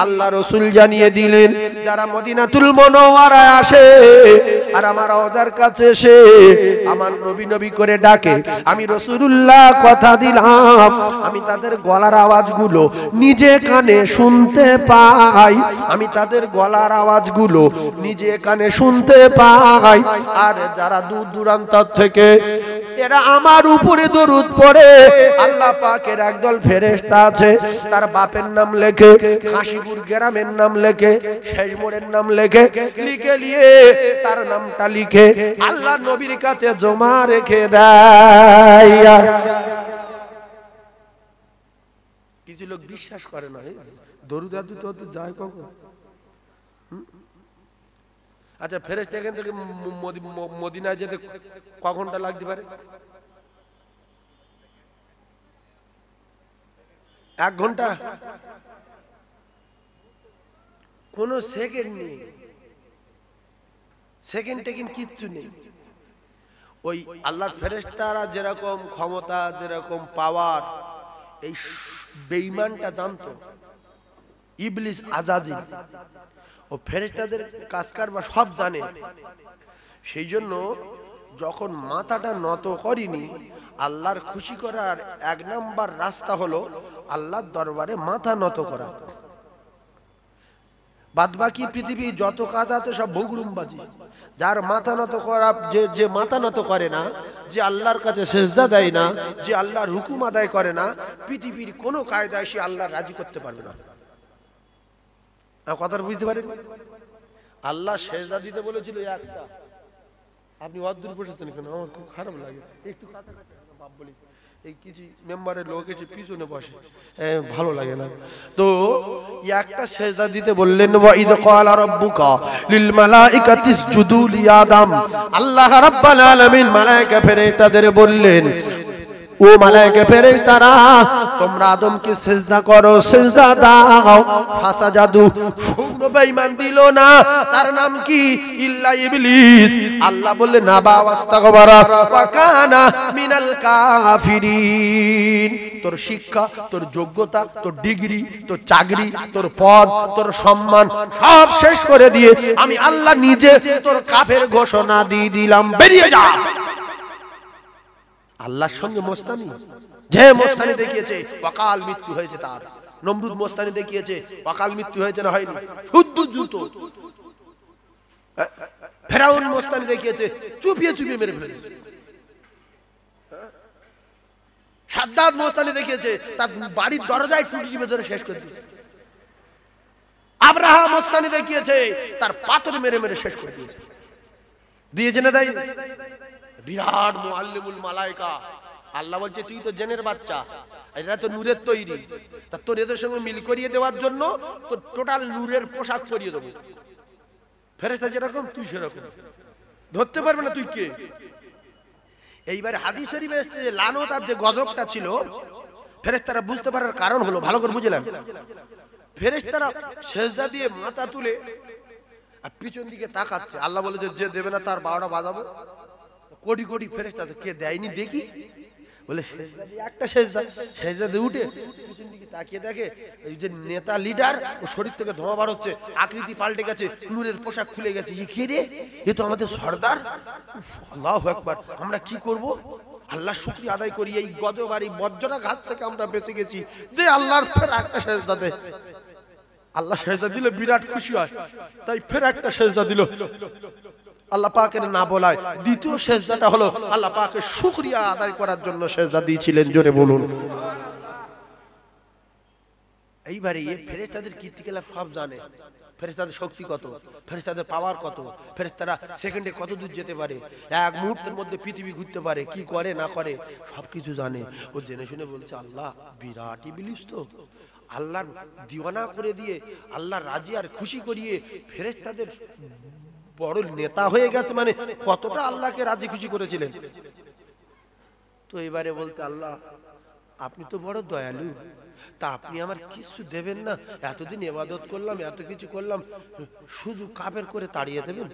আল্লাহ রাসূল জানিয়ে দিলেন, যারা মদিনাতুল মুনাওয়ারায় আসে আর আমার রওজার কাছে এসে আমার নবী নবী করে ডাকে, আমি রাসূলুল্লাহ কথা দিলাম, আমি তাদের গলার আওয়াজগুলো নিজে কানে শুনতে পাই, আমি তাদের গলার আওয়াজগুলো নিজে কানে শুনতে পাই। আর যারা দূর দূরান্ত থেকে এরা আমার উপরে দরুদ পড়ে, আল্লাহ পাকের একদল ফেরেশতা আছে, তার বাপের নাম লেখে, কাশীপুর গ্রামের নাম লেখে, শেষমোড়ের নাম লেখে, লিখে নিয়ে তার নামটা লিখে আল্লাহ নবীর কাছে জমা রেখে দেয়। কিছু লোক বিশ্বাস করে না, দরুদ তো যায় কখন? আচ্ছা, ফেরেশতা এখান থেকে মদিনায় যেতে কখনটা লাগতে পারে? 1 ঘন্টা কোন সেকেন্ড নেই, সেকেন্ড টেকেন্ড কিচ্ছু নেই। ওই আল্লাহর ফেরেশতারা যেরকম ক্ষমতা, যেরকম পাওয়ার, এই বেঈমানটা জানতো, ইবলিস আজাজিল ও ফেরেশতাদের কাজ কারবার সব জানে। সেই জন্য যখন মাথাটা নত করিনি, আল্লাহর খুশি করার 1 নাম্বার রাস্তা হলো আল্লাহর দরবারে মাথা নত করা। বাদবাকি পৃথিবী যত কাজ আছে সব ভুগড়ুমবাজি। যার মাথা নত করা, যে মাথা নত করে না, যে আল্লাহর কাছে সেজদা দেয় না, যে আল্লাহর হুকুম আদায় করে না, পৃথিবীর কোনো কায়দায় সে আল্লাহ রাজি করতে পারবে না। কথা বুঝতে পারেন? আল্লাহ সেজদা দিতে বলেছিল একটা, আপনি অদ্দূর বসেছেন কেন? আমার খুব খারাপ লাগে, একটু কাছাকাছি বাপ বলি, এই কিছু মেম্বারের লোক এসে পিছনে বসে, ভালো লাগে না। তো একটা সেজদা দিতে বললেন, ওয়া ইদ ক্বালা রাব্বুকা লিল মালাইকাতি ইসজুদু লি আদম। আল্লাহ রাব্বুল আলামিন মালায়েকা ফেরেশতাদের বললেন, ও মালায়েকা ফেরেশতারা, তোমরা আদমকে সিজদা করো, সিজদা দাও। ফাসাজাদু, শুকনো বেঈমান দিল না। তার নাম কি? ইল্লা ইবলিস। আল্লাহ বললেন, নাবা ওয়াস্তাগফারা ওয়া কানা মিনাল কাফিরিন। তোর শিক্ষা, তোর যোগ্যতা, তোর ডিগ্রি, তোর চাকরি, তোর পদ, তোর সম্মান সব শেষ করে দিয়ে আমি আল্লাহ নিজে তোর কাফের ঘোষণা দিয়ে দিলাম, বেরিয়ে যা। আল্লাহর সঙ্গে মোস্তানি, যে মোস্তানি দেখিয়েছে অকাল মৃত্যু হয়েছে তার। নমরুদ মোস্তানি দেখিয়েছে, অকাল মৃত্যু হয়েছে না হয়নি? শুদ্ধ জুতো। ফেরাউন মোস্তানি দেখিয়েছে, চুপিয়ে চুপিয়ে মেরে ফেলেছে। সাদ্দাত মোস্তানি দেখিয়েছে, তার বাড়ির দরজায় টুটি টিপে ধরে শেষ করে দিয়েছে। আব্রাহা মোস্তানি দেখিয়েছে, তার পাথর মেরে মেরে শেষ করে দিয়েছে। দিয়েছে না তাই? বিরাট মুআল্লিমুল মালায়েকা। আল্লাহ বলছে, তুই তো জেনের বাচ্চা, এরা তো নূরের তৈরি, তা তোর এদের সঙ্গে মিল করিয়ে দেওয়ার জন্য তোর টোটাল নূরের পোশাক পরিয়ে দেবো। ফেরেশতা যেরকম তুই সেরকম, ধরতে পারবে না তুই কে। এইবার হাদিস শরীফে এসেছে যে লানত আর যে গজবটা ছিল, ফেরেশতারা বুঝতে পারার কারণ হলো, ভালো করে বুঝলাম, ফেরেশতারা সেজদা দিয়ে মাথা তুলে আর পিছন দিকে তাকাচ্ছে। আল্লাহ বলেছে, যে দেবে না তার 12টা বাজাবো। কোটি কোটি ফেরেশতা, কে দেয়নি দেখি, বলে সেজদা দিয়ে একটা সেজদা, সেজদা দিয়ে উঠে পিছন দিকে তাকিয়ে দেখে এই যে নেতা লিডার, ও শরীর থেকে ধোঁয়া বার হচ্ছে, আকৃতি পাল্টে গেছে, নূরের পোশাক খুলে গেছে। এ কে রে? এ তো আমাদের সর্দার। আল্লাহু আকবার। আমরা কি করব? আল্লাহ শুকরিয়া আদায় করি, এই গজব আর এই বজ্রটা ঘাত থেকে আমরা বেঁচে গেছি। দে আল্লাহর ফের একটা সেজদা দে। আল্লাহ সেজদা দিলে বিরাট খুশি হয়, তাই ফের একটা সেজদা দিল। আল্লাহ পাকের না বলায় দ্বিতীয় সেজদাটা হলো আল্লাহ পাকের শুকরিয়া আদায় করার জন্য সেজদা দিয়েছিলেন। জোরে বলুন। এইবারে ফেরেশতাদের কীর্তিকলা সব জানে, ফেরেশতাদের শক্তি কত, ফেরেশতাদের পাওয়ার কত, ফেরেশতারা সেকেন্ডে কত দূর যেতে পারে, এক মুহূর্তের মধ্যে পৃথিবী ঘুরতে পারে, কি করে না করে সবকিছু জানে। ও জেনে শুনে বলছে, আল্লাহ বিরাট ইবলিস তো, আল্লাহর দিওয়ানা করে দিয়ে, আল্লাহর রাজি আর খুশি করিয়ে ফেরেশতাদের বড় নেতা হয়ে গেছে, মানে কতটা আল্লাহকে রাজি খুশি করেছিলেন। তো এবারে বলছে, আল্লাহ আপনি তো বড় দয়ালু, তা আপনি আমার কিছু দেবেন না? এতদিন ইবাদত করলাম, এত কিছু করলাম, শুধু কাফের করে তাড়িয়ে দেবেন?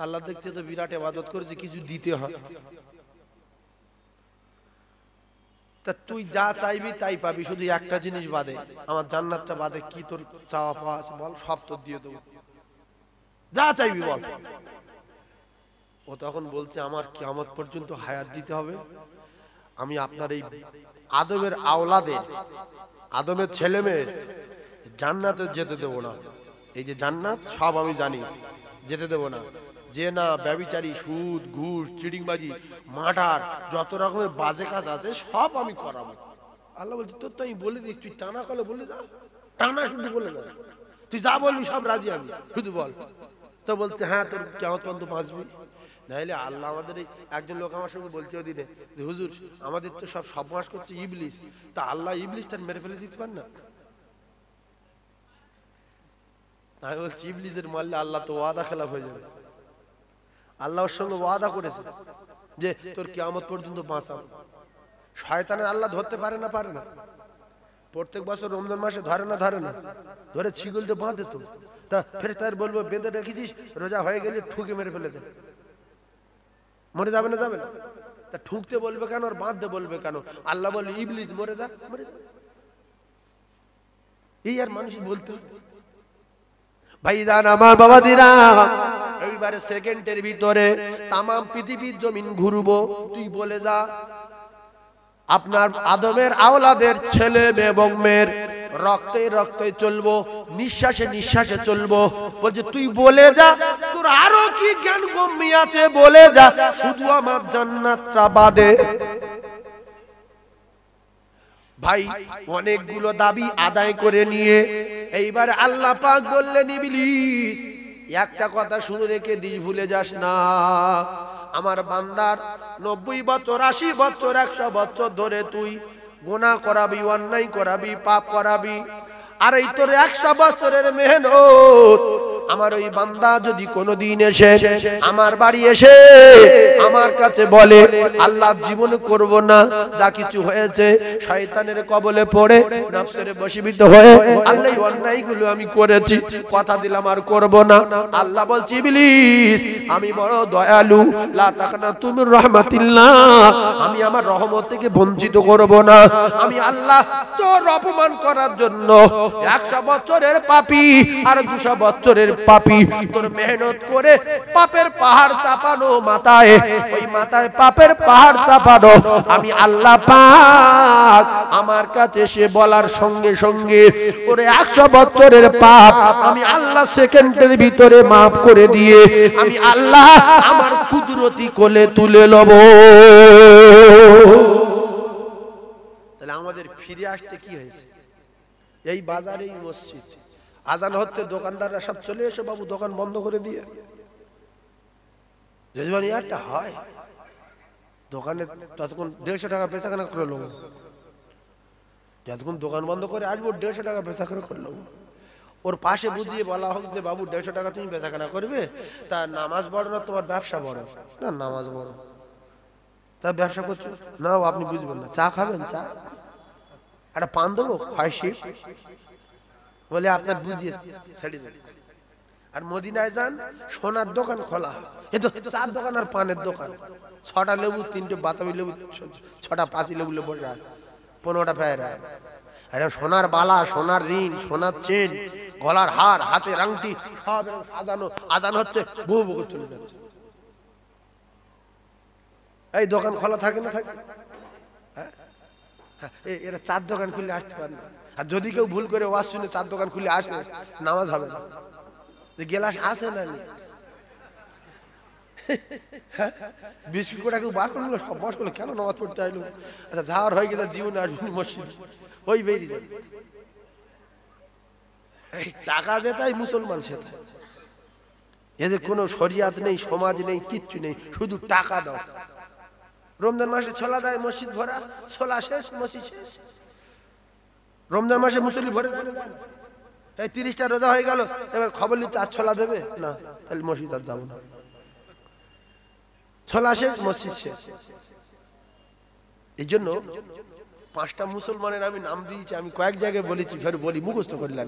আল্লাহ দেখছে তো বিরাট ইবাদত করেছে, কিছু দিতে হয়। তা তুই যা চাইবি তাই পাবি, শুধু একটা জিনিস বাদে, আমার জান্নাতটা বাদে। কি তোর চাওয়া পাওয়া আছে বল, সব তোর দিয়ে দেবো, যা চাইবি বল। ও তখন বলছে, আমার কিয়ামত পর্যন্ত হায়াত দিতে হবে, আমি আপনার এই আদমের আওলাদের, আদমের ছেলেমেয়ের জান্নাতে যেতে দেবো না। এই যে জান্নাত সব আমি জানি, যেতে দেবো না। যে না ব্যভিচারী, সুদ, ঘুষ, চিটিংবাজি, মার্ডার, যত রকমের বাজে কাজ আছে সব আমি করাবো। আল্লাহ বলছে, তোর তো আমি বলে দিই, তুই টানা কলে বলে যা, টানা শুধু বলে যা, তুই যা বলবি সব রাজি আমি, শুধু বল। তো বলছে, হ্যাঁ তোর কিয়ামত পর্যন্ত বাঁচবি। নাইলে আল্লাহ আমাদের একজন লোক আমার সঙ্গে বলছে ওদিনে যে, হুজুর আমাদের তো সব সর্বনাশ করছে ইবলিস, তা আল্লাহ ইবলিসটা মেরে ফেলে দিতে পার না? আমি বলছি, ইবলিসের মারলে আল্লাহ তো ওয়াদা খেলাফ হয়ে যাবে। আল্লাহর সঙ্গে ওয়াদা করেছে যে তোর কিয়ামত পর্যন্ত বাঁচাবো। শয়তানের আল্লাহ ধরতে পারে না? পারে না। প্রত্যেক বছর রমজান মাসে ধরে না ধরে ছিগুল দিয়ে বাঁধে তো, তা ফেরেশতার বলবো বেঁধে রেখেছিস, রোজা হয়ে গেলে ঠুকে মেরে ফেলে দে, মরে যাবে না? যাবে না। তা ঠুকতে বলবে কেন আর বাঁধতে বলবে কেন? আল্লাহ বলে ইবলিস মরে যা, মরে যা। এই আর মানুষ বলতে ভাইজান আমার বাবাদিরা, এইবারে সেকেন্ডের ভিতরে তাম পৃথিবীর জমিন ঘুরবো, তুই বলে যা আপনার আদমের আওলাদের ছেলে এবং মেয়ের রক্তে রক্তে চলবো, নিঃশ্বাসে নিঃশ্বাসে চলবো। বলছে তুই বলে যা, তোর আরো কি জ্ঞান গম্যি আছে বলে যা, শুধু আমার জান্নাতটা বাদে। ভাই অনেকগুলো দাবি আদায় করে নিয়ে এইবার আল্লাহ পাক বললেন ইবলিস একটা কথা শুনে রেখে দিস, ভুলে যাস না, আমার বান্দার 90 বছর 80 বছর 100 বছর ধরে তুই গুনাহ করাবি, অন্যায় করাবি, পাপ করাবি, আর এই তোর 100 বছরের মেহনত আমার ওই বান্দা যদি কোনোদিন এসে আমার বাড়ি এসে আমার কাছে বলে আল্লাহ জীবন করব না, যা কিছু হয়েছে শয়তানের কবলে পড়ে নফসের বশীভূত হয়ে আল্লাহ অন্যায়গুলো আমি করেছি, কথা দিলাম আর করব না। আল্লাহ বলছে ইবলিস আমি বড় দয়ালু, লা তাকনাতু মির রাহমাতিল্লাহ, আমি আমার রহমত থেকে বঞ্চিত করব না। আমি আল্লাহ তোর অপমান করার জন্য 100 বছরের পাপী আর 200 বছরের পাপী তোর মেহনত করে পাপের পাহাড় চাপানো মাথায়, ওই মাথায় পাপের পাহাড় চাপানো আমি আল্লাহ পাক আমার কাছে সে বলার সঙ্গে সঙ্গে ওরে 100 বছরের পাপ আমি আল্লাহ সেকেন্ডের ভিতরে মাফ করে দিয়ে আমি আল্লাহ আমার কুদরতি কোলে তুলে লব। তাহলে আমাদের ফিরে আসতে কি হয়েছে? এই বাজার, এই মসজিদ, আজান হচ্ছে, দোকানদাররা সব চলে এসো বাবু দোকান বন্ধ করে দিয়ে। যদি একটা হয় দোকানে ততক্ষণ 150 টাকা বেচাকেনা করে লোক, যতক্ষণ দোকান বন্ধ করে আসবো 150 টাকা বেচাকেনা করলো। ওর পাশে বুঝিয়ে বলা হোক যে বাবু 150 টাকা তুমি বেচাকেনা করবে, তা নামাজ বড় না তোমার ব্যবসা বড়? না নামাজ বড়। তা ব্যবসা করছো না, আপনি বুঝবেন না, চা খাবেন? চা একটা পান দেবো খাইছি বলে আপনার বুঝিয়ে ছেড়ে দেবে। আর মদিনায় যান সোনার দোকান খোলা, এ তো 4 দোকান আর পানের দোকান, 6টা লেবু, 3টে বাতাবি লেবু, 6টা পাতি লেবু বসে আছে, 15টা ফেরা, সোনার বালা, সোনার রিং, সোনার চেন, গলার হার, হাতের আংটি সব সাজানো, আজান হচ্ছে, বউ বউ চলে যাচ্ছে। এই দোকান খোলা থাকে না থাকে? এরা 4 দোকান খুলে আসতে পারে না। আর যদি কেউ ভুল করে ওয়াজ শুনে 4 দোকান খুলে আসে, নামাজ হবে না। যে গেলাস আসে না, বিস্কুট কোটা কেউ বার করলো, সব বস করলো, কেন নামাজ পড়তে আইলো? আচ্ছা যাওয়ার হয়ে গেছে, জীবনে আসবেন মসজিদ, ওই বেরিয়ে যাবে। এই টাকা যেটাই মুসলমান সেটা, এদের কোনো শরিয়াত নেই, সমাজ নেই, কিচ্ছু নেই, শুধু টাকা দাও। রমজান মাসে ছোলা দেয়, মসজিদ ভরা, ছোলা শেষ, মসজিদ শেষ। রমজান মাসে মুসল্লি ভরে, এই 30টা রোজা হয়ে গেল, এবার খবর নিতে আর ছোলা দেবে না, তাহলে মসজিদ আর যাবো না। ছোলা শেষ, মসজিদ শেষ। এই জন্য 5টা মুসলমানের আমি নাম দিয়েছি, আমি কয়েক জায়গায় বলেছি, ফের বলি, মুখস্থ করলেন।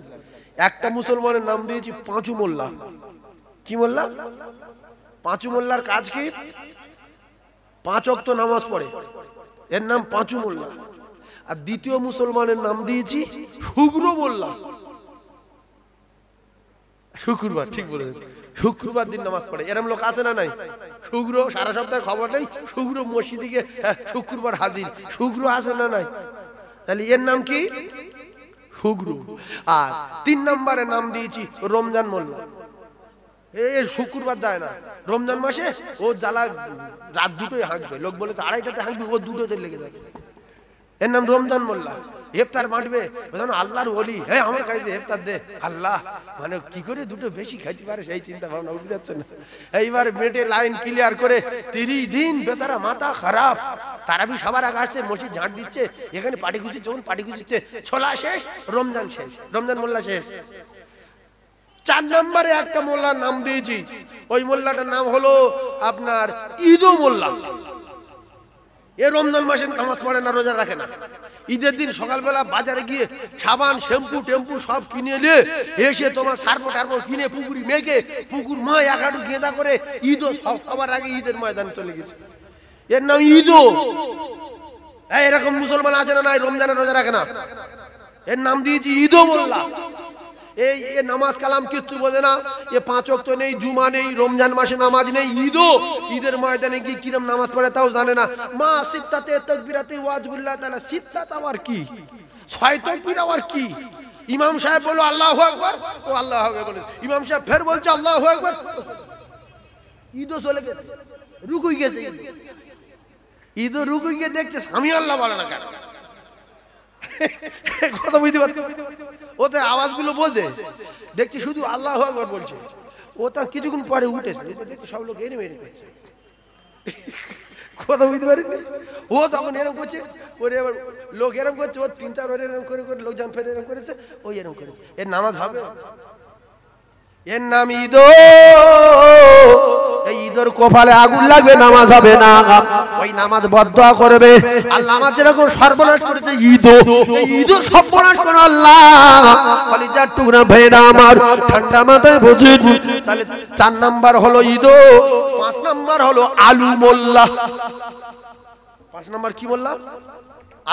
একটা মুসলমানের নাম দিয়েছি পাঁচু মোল্লা। কি মোল্লা? পাঁচু মোল্লার কাজ কি? 5 ওয়াক্ত নামাজ পড়ে, এর নাম পাঁচু মোল্লা। আর দ্বিতীয় মুসলমানের নাম দিয়েছি শুক্র মোল্লা। শুক্রবার, ঠিক বলেছেন, শুক্রবার দিন নামাজ পড়ে, এরকম লোক আছে না নাই? শুক্র সারা সপ্তাহে খবর নেই, শুক্র মসজিদে গিয়ে শুক্রবার হাজির, শুক্র আছে না নাই? তাহলে এর নাম কি? শুক্র। আর 3 নম্বরের নাম দিয়েছি রমজান মোল্লা। এই শুক্রবার যায় না, রমজান মাসে ও জ্বালা রাত 2টোয় হাঁকবে, লোক বলে 2:30টাতে হাঁকবে, ও 2টোতে লেগে যাবে, এর নাম রমজান মোল্লা। ইফতার বাঁটবে, আল্লাহর ওলি, হ্যাঁ আমার কাছে ইফতার দে, আল্লাহ মানে কি করে 2টো বেশি খাইতে পারে সেই চিন্তা ভাবনা উঠে যাচ্ছে না। এইবার বেটে লাইন ক্লিয়ার করে 30 দিন বেচারা মাথা খারাপ, তারাবি সবার আগে আসছে, মসজিদ ঝাঁট দিচ্ছে, এখানে পাটি খুঁজছে, যখন পাটি খুঁজছে, ছোলা শেষ, রমজান শেষ, রমজান মোল্লা শেষ। 4 নম্বরে একটা মোল্লার নাম দিয়েছি, ওই মোল্লাটার নাম হলো আপনার ঈদো মোল্লা। এ রমজান মাসে নামাজ পড়ে না, রোজা রাখে না, ঈদের দিন সকালবেলা বাজারে গিয়ে সাবান শ্যাম্পু টেম্পু সব কিনে নিয়ে এসে তোমার সার্পো টার্পো কিনে পুকুরি মেঘে পুকুর মা এক হাঁটু গেঁজা করে ঈদও সবার আগে ঈদের ময়দানে চলে গেছে। এর নাম ঈদও। এরকম মুসলমান আছে না নাই রমজানের রোজা রাখে না, এর নাম দিয়েছি ঈদও মোল্লা। এই নামাজ কালাম কিচ্ছু বোঝে না, এ 5 ওয়াক্ত নেই, জুমা নেই, রমজান মাসে নামাজ নেই, ঈদও ঈদের ময়দানে কি কিরম নামাজ পড়ে তাও জানে না। মা সিত্তাতে তাকবীরাতে ওয়াজবুল্লাহ তাআলা, সিত্তাত আবার কি, 6 তাকবীর আবার কি? ইমাম সাহেব বলো আল্লাহু আকবার, ও আল্লাহু আকবার বলে, ইমাম সাহেব ফের বলছে আল্লাহু আকবার, ঈদও চলে গেছে, রুকুই গেছে। ঈদও রুকুই গিয়ে দেখছে আমি আল্লাহ বলে না কেন, কথা বুঝতে পারছো? ও তো আওয়াজগুলো বোঝে, দেখছি শুধু আল্লাহু আকবার বলছে। ও তো কিছুক্ষণ পরে উঠেছে, দেখছি সব লোক এনে মেরে করছে, কথা বুঝতে পারিনি। ও তখন এরকম করছে, ওরে এবার লোক এরকম করছে, ও 3-4 বার এরকম করে করে লোকজন ফের এরকম করেছে, ওই এরকম করেছে। এর নামাজ হবে? এর নাম ঈদও। এই ঈদের কপালে আগুন লাগবে, নামাজ হবে না। ওই নামাজ বদদোয়া করবে আল্লাহ আমার যেরকম সর্বনাশ করেছে ঈদও, এই ঈদের সর্বনাশ করে আল্লাহ। কলিজার টুকরা ভাইরা আমার ঠান্ডা মাথায় বুঝুন, তাহলে 4 নাম্বার হলো ঈদও, 5 নাম্বার হলো আলু মোল্লা। 5 নাম্বার কি বললাম?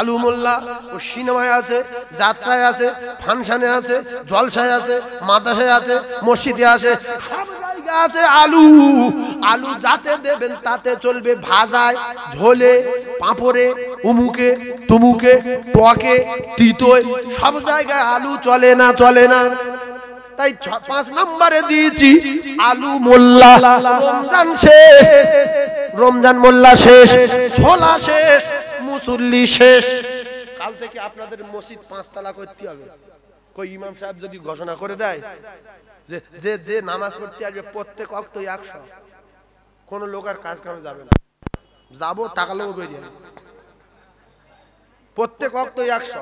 আলু মোল্লা। ও সিনেমায় আছে, যাত্রায় আছে, ফাংশনে আছে, জলসায় আছে, মাদ্রাসায় আছে, মসজিদে আছে, সব জায়গায় আছে আলু। আলু যাতে দেবেন তাতে চলবে, ভাজায়, ঝোলে, পাঁপড়ে, উমুকে তুমুকে, টকে, তিতোয়, সব জায়গায় আলু চলে না, চলে না। তাই 5 নম্বরে দিয়েছি আলু মোল্লা। রমজান শেষ, রমজান মোল্লা শেষ, ছোলা শেষ, মুসল্লি শেষ। কাল থেকে আপনাদের মসজিদ 5 তালা করতে হবে। কই ইমাম সাহেব যদি ঘোষণা করে দেয় যে যে যে নামাজ পড়তে আসবে প্রত্যেক ওয়াক্ত 100, কোন লোক আর কাজ কামে যাবে না, যাবো টাকা লোক বেরিয়ে, প্রত্যেক ওয়াক্ত 100,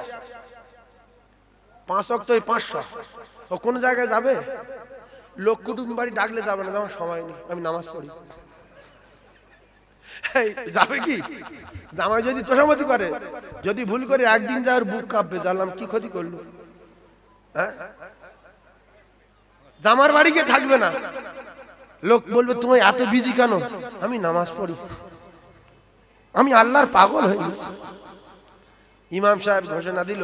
5 ওয়াক্ত 500। ও কোন জায়গায় যাবে? লোক কুটুম বাড়ি ডাকলে যাবে না, আমার সময় নেই, আমি নামাজ পড়ি। যাবে কি? জামাই যদি তোষামতি করে, যদি ভুল করে একদিন যাওয়ার বুক কাঁপবে, জানলাম কি ক্ষতি করলো। হ্যাঁ, জামার বাড়ি গিয়ে থাকবে না, লোক বলবে তুমি এত বিজি কেন? আমি নামাজ পড়ি, আমি আল্লাহর পাগল হয়ে গেছি। ইমাম সাহেব ঘোষণা দিল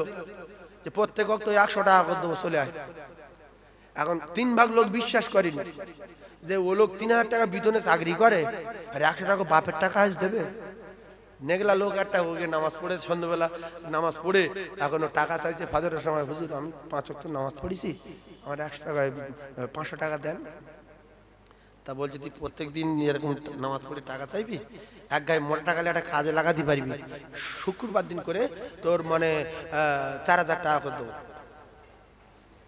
যে প্রত্যেক ওয়াক্ত 100 টাকা করে দেবো, চলে আয়। এখন 3 ভাগ লোক বিশ্বাস করেনি যে ও লোক 3000 টাকা বেতনে চাকরি করে আর 100 টাকা বাপের টাকা আজ দেবে। নেগলা লোক একটা ওকে নামাজ পড়ে, সন্ধ্যাবেলা নামাজ পড়ে এখনো টাকা চাইছে ফজরের সময়, হুজুর আমি 5 ওয়াক্ত নামাজ পড়েছি, আমার 100 টাকা 500 টাকা দেন। তা বলছে তুই প্রত্যেকদিন এরকম নামাজ পড়ে টাকা চাইবি, এক গায়ে মোটা টাকা একটা কাজে লাগাতে পারবি, শুক্রবার দিন করে তোর মানে 4000 টাকা করে দেবো।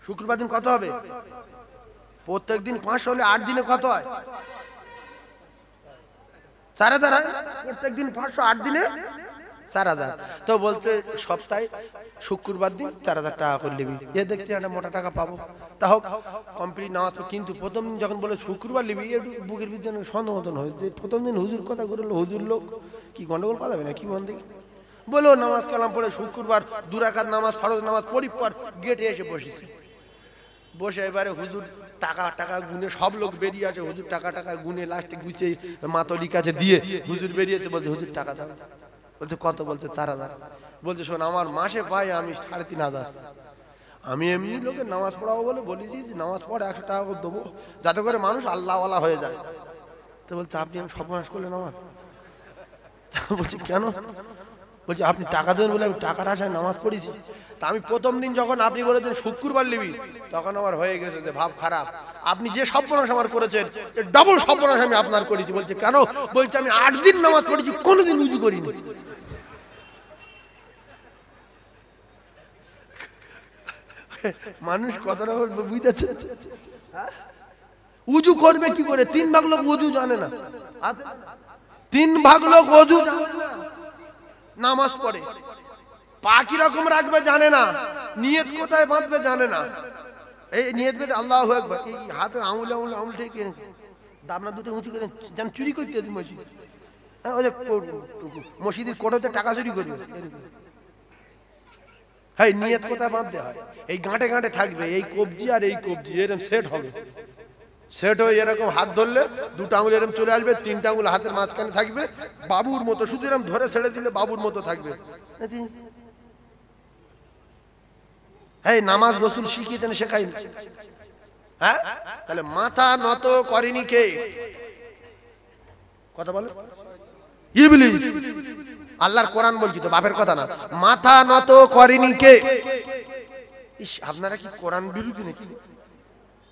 শুক্রবার দিন কত হবে? প্রত্যেকদিন 500 হলে 8 দিনে কত হয়? 4000 হয়। প্রত্যেকদিন 500, 8 দিনে 4000। তো বলতে সপ্তাহে শুক্রবার দিন 4000 টাকা করে নিবি, এ দেখছি একটা মোটা টাকা পাবো। তা হোক কমপ্লিট নামাজ। কিন্তু প্রথম দিন যখন বলে শুক্রবার নিবি, একটু বুকের ভিতরে সন্দেহ মতন হয় যে প্রথম দিন হুজুর কথা করলো, হুজুর লোক কি গন্ডগোল পালাবে না কি বন্ধ দেখি। বলো নামাজ কালাম পড়ে শুক্রবার 2 রাকাত নামাজ, ফরজ নামাজ পড়ি পর গেটে এসে বসেছে। বসে এবারে হুজুর টাকা টাকা গুনে, সব লোক বেরিয়ে আছে, হুজুর টাকা টাকা গুনে লাস্টে গুছে মাতলি কাছে দিয়ে হুজুর বেরিয়েছে। বলছে হুজুর টাকা দাও। বলছে কত? বলছে 4000। বলছে শোন আমার মাসে পাই আমি 3500, আমি এমনি লোকের নামাজ পড়াবো বলে বলেছি নামাজ পড়ে 100 টাকা করে দেবো, যাতে করে মানুষ আল্লাহওয়ালা হয়ে যায়। তো বলছে আপনি আমি সর্বনাশ করলেন আমার। বলছি কেন? বলছি আপনি টাকা দেবেন বলে আমি টাকার আশায় নামাজ পড়েছি। তা আমি প্রথম দিন যখন আপনি বলেছেন শুক্রবার নিবি, তখন আমার হয়ে গেছে যে ভাব খারাপ, আপনি যে সর্বনাশ আমার করেছেন ডবল সর্বনাশ আমি আপনার করেছি। বলছে কেন? বলছে আমি 8 দিন নামাজ পড়েছি, কোনোদিন উজু করিনি। মানুষ কতটা বুঝতেছে? উজু করবে কি করে? 3 ভাগ লোক উজু জানে না, 3 ভাগ লোক উজু নামাজ পড়ে, পা কি রকম রাখবে জানে না, নিয়ত কোথায় বাঁধবে জানে না। এই নিয়ত বেঁধে আল্লাহু আকবার, এই হাতের আঙুলে আঙুলে আঙুল ঠিক দাবনা দুটো উঁচু করে যেন চুরি করতে আছে মসজিদ। হ্যাঁ, ওই যে মসজিদের কোটোতে টাকা চুরি করবে, এই নিয়ত কোথায় বাঁধতে হয়? এই গাঁটে গাঁটে থাকবে, এই কবজি আর এই কবজি এরকম সেট হবে। সেট হয়ে এরকম হাত ধরলে দুটো আঙুল এরকম চলে আসবে, তিনটা আঙুল হাতের মাঝখানে থাকবে, বাবুর মতো শুধু এরকম ধরে ছেড়ে দিলে বাবুর মতো থাকবে। এই নামাজ রাসূল শিখিয়েছেন, শেখায়নি? হ্যাঁ, তাহলে মাথা নত করেনি কে? কথা বলো। ইবলিস। আল্লাহর কোরআন বলছি তো, বাপের কথা না। মাথা নত করেনি কে? ইস, আপনারা কি কোরআন বিরোধী নাকি?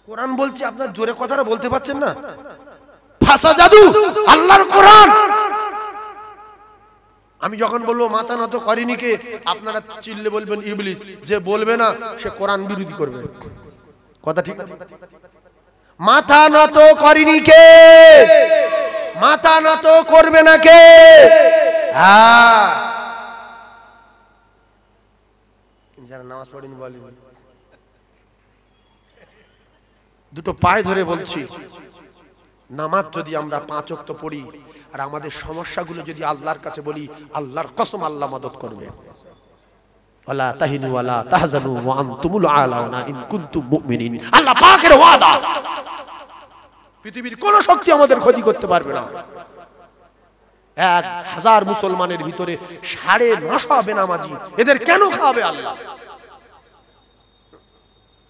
কোরআন বলছি, আপনার জোরে কথাটা বলতে পারছেন না। ভাষা জাদু আল্লাহর কোরআন। আমি যখন বলবো মাথা নত করেনি কে, আপনারা চিল্লে বলবেন ইবলিস। যে বলবে না সে কোরআন বিরোধী করবে। কথা ঠিক? মাথা নত করেনি কে? মাথা নত করবে না কে? হ্যাঁ, যারা নামাজ পড়েনি বলেন। দুটো পায়ে ধরে বলছি, নামাজ যদি আমরা 5 ওয়াক্ত পড়ি আর আমাদের সমস্যাগুলো যদি আল্লাহর কাছে বলি, আল্লাহর কসম আল্লাহ মদদ করবে। ওয়ালা তাহিনু ওয়ালা তাহজানু ওয়া আনতুমুল আলাউনা ইন কুনতুম মুমিনিন। আল্লাহ পাকের ওয়াদা, পৃথিবীর কোন শক্তি আমাদের ক্ষতি করতে পারবে না। 1000 মুসলমানের ভিতরে 950 বেনামাজি, এদের কেন খাবে আল্লাহ?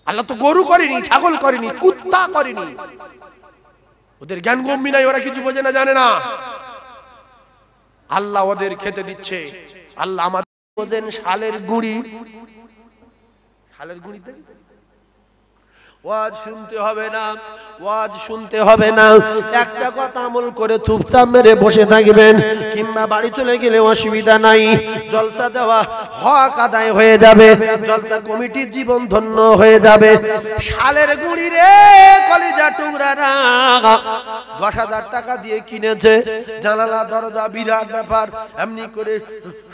আল্লাহ তো গরু করেনি, ছাগল করেনি, কুত্তা করেনি। ওদের জ্ঞান গম্ভীর নাই, ওরা কিছু বোঝে না, জানে না। আল্লাহ ওদের খেতে দিচ্ছে। আল্লাহ আমাদের বোঝেন শালের গুঁড়ি। শালের গুঁড়ি দেখেছেন? ওয়াজ শুনতে হবে না, ওয়াজ শুনতে হবে না, একটা কথা আমল করে চুপচাপ মেরে বসে থাকবেন, কিংবা বাড়ি চলে গেলে অসুবিধা নাই। জলসা দেওয়া হক আদায় হয়ে যাবে, জলসা কমিটির জীবন ধন্য হয়ে যাবে। শালের গুঁড়ি রে কলিজা টুকরারা 10,000 টাকা দিয়ে কিনেছে, জানালা দরজা বিরাট ব্যাপার। এমনি করে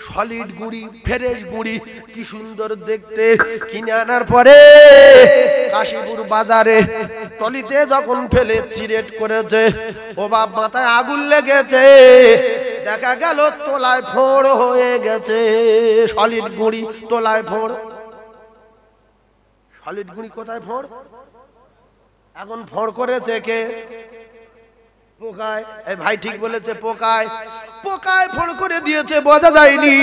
সলিড গুঁড়ি, ফ্রেশ গুঁড়ি, কি সুন্দর দেখতে। কিনে আনার পরে কাশীপুর বাজারে টলিতে যখন ফেলে চিরেট করেছে, ও বাপ মাথায় আগুন লেগেছে। দেখা গেল তোলায় ফোড় হয়ে গেছে। সলিড গুঁড়ি তোলায় ফোড়। সলিড গুঁড়ি কোথায় ফোড়? এখন ফোড় করেছে কে? পোকায়। এই ভাই ঠিক বলেছে, পোকায়। পোকায় ফোড় করে দিয়েছে, বোঝা যায়নি।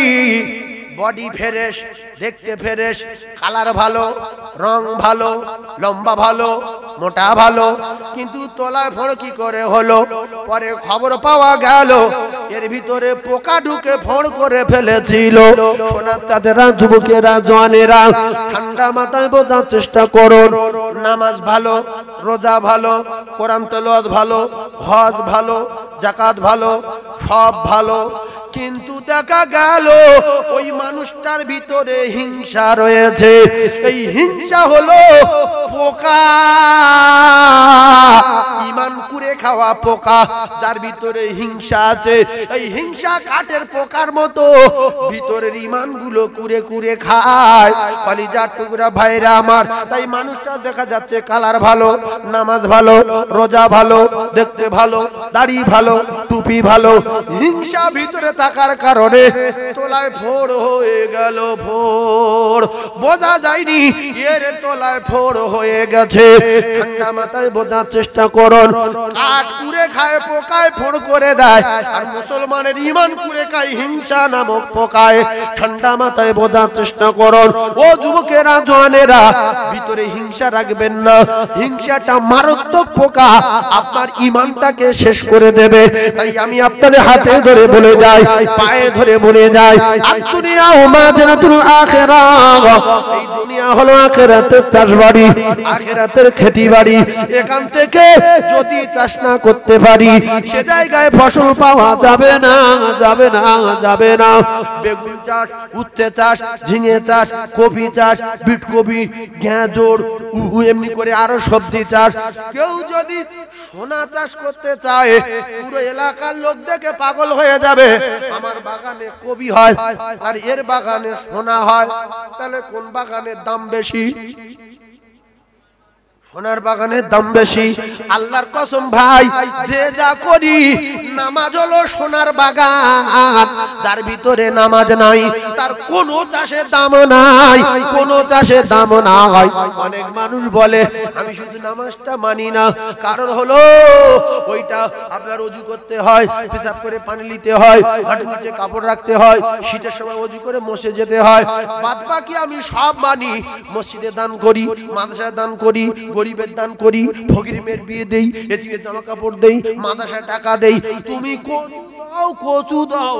বডি ফ্রেশ, দেখতে ফ্রেশ, কালার ভালো, রং ভালো, লম্বা ভালো, মোটা ভালো, কিন্তু তলায় ফোড় কি করে হলো? পরে খবর পাওয়া গেল এর ভিতরে পোকা ঢুকে ফোড় করে ফেলেছিল। সোনার তাদেরা, যুবকেরা, জওয়ানেরা, ঠান্ডা মাথায় বোঝার চেষ্টা করুন। নামাজ ভালো, রোজা ভালো, কোরআন তেলাওয়াত ভালো, হজ ভালো, যাকাত ভালো, সব ভালো, কিন্তু দেখা গেল ওই মানুষটার ভিতরে হিংসা রয়েছে। এই হিংসা হলো পোকা, ঈমান কুরে খাওয়া পোকা, যার ভিতরে হিংসা আছে। এই হিংসা কাঠের পোকার মতো ভিতরের ঈমানগুলো কুরে কুরে খায়। কলিজার টুকরা ভাইরা আমার, তাই মানুষটা দেখা যাচ্ছে কালার ভালো, নামাজ ভালো, রোজা ভালো, দেখতে ভালো, দাড়ি ভালো, টুপি ভালো, হিংসা ভিতরে থাকার কারণে তোলায় ফোড় হয়ে গেল। ফোড় বোঝা যায়নি, এর তোলায় ফোড় হয়ে গেছে। ঠান্ডা মাথায় বোঝার চেষ্টা করুন। কাঠ কুরে খায়, পোকায় ফোড় করে দেয়, আর মুসলমানের ঈমান কুরে খায় হিংসা নামক পোকায়। ঠান্ডা মাথায় বোঝার চেষ্টা করুন। ও যুবকেরা, জওয়ানেরা, ভিতরে হিংসা রাখবেন না। হিংসাটা মারাত্মক পোকা, আপনার ঈমানটাকে শেষ করে দেবে। তাই আমি আপনাদের হাতে ধরে বলে যাই, পায়ে ধরে বলে যাই, দুনিয়া মাযরাতুল আখিরাহ। এই দুনিয়া হলো আখিরাতের চাষবাড়ি, আখিরাতের খেতিবাড়ি। এখান থেকে যদি চাষ না করতে পারি, সে জায়গায় ফসল পাওয়া যাবে না, যাবে না, যাবে না। বেগুন চাষ, উচ্ছে চাষ, ঝিঙে চাষ, কপি চাষ, বিটকপি, গাজর, এমনি করে আরো সবজি চাষ। কেউ যদি সোনা চাষ করতে চায়, পুরো এলাকার লোক দেখে পাগল হয়ে যাবে। আমার বাগানে কবি হয় আর এর বাগানে সোনা হয়, তাহলে কোন বাগানের দাম বেশি? সোনার বাগানের দাম বেশি। আল্লাহর কসম ভাই, যে যা করি নামাজ হলো সোনার বাগান, যার ভিতরে নামাজ নাই তার কোনো চাষে দাম নাই, কোনো চাষে দাম নাই। অনেক মানুষ বলে আমি শুধু নামাজটা মানি না, কারণ হলো ওইটা আপনার ওযু করতে হয়, পেশাব করে পানি নিতে হয়, হাঁটুর নিচে কাপড় রাখতে হয়, শীতের সময় ওযু করে মসজিদে যেতে হয়। বাদ বাকি আমি সব মানি, মসজিদে দান করি, মাদ্রাসায় দান করি, গরিবের দান করি, ফকির মেয়ের বিয়ে দেই, এতিমের জামা কাপড় দেই, মাদ্রাসায় টাকা দেই। তুমি কচু দাও,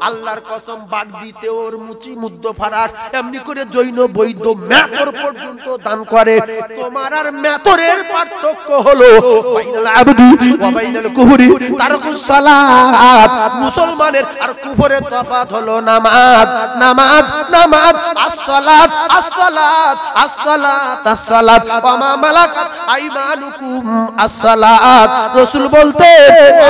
আল্লাহর কসম বাগ দিতে ওর মুচি মুদ্দ ফারাস এমনি করে জৈন বৈদ্য মেতর পর্যন্ত দান করে। তোমার আর মেতরের পার্থক্য হলো বাইনাল আবদি ওয়া বাইনাল কুফরি তারকুস সালাত। মুসলমানের আর কুফরের তফাৎ হলো নামাজ, নামাজ, নামাজ। আসসালাত, আসসালাত, আসসালাত, আসসালাত। ওয়া মা মালাকাত আইমানুকুম আসসালাত। রাসূল বলতে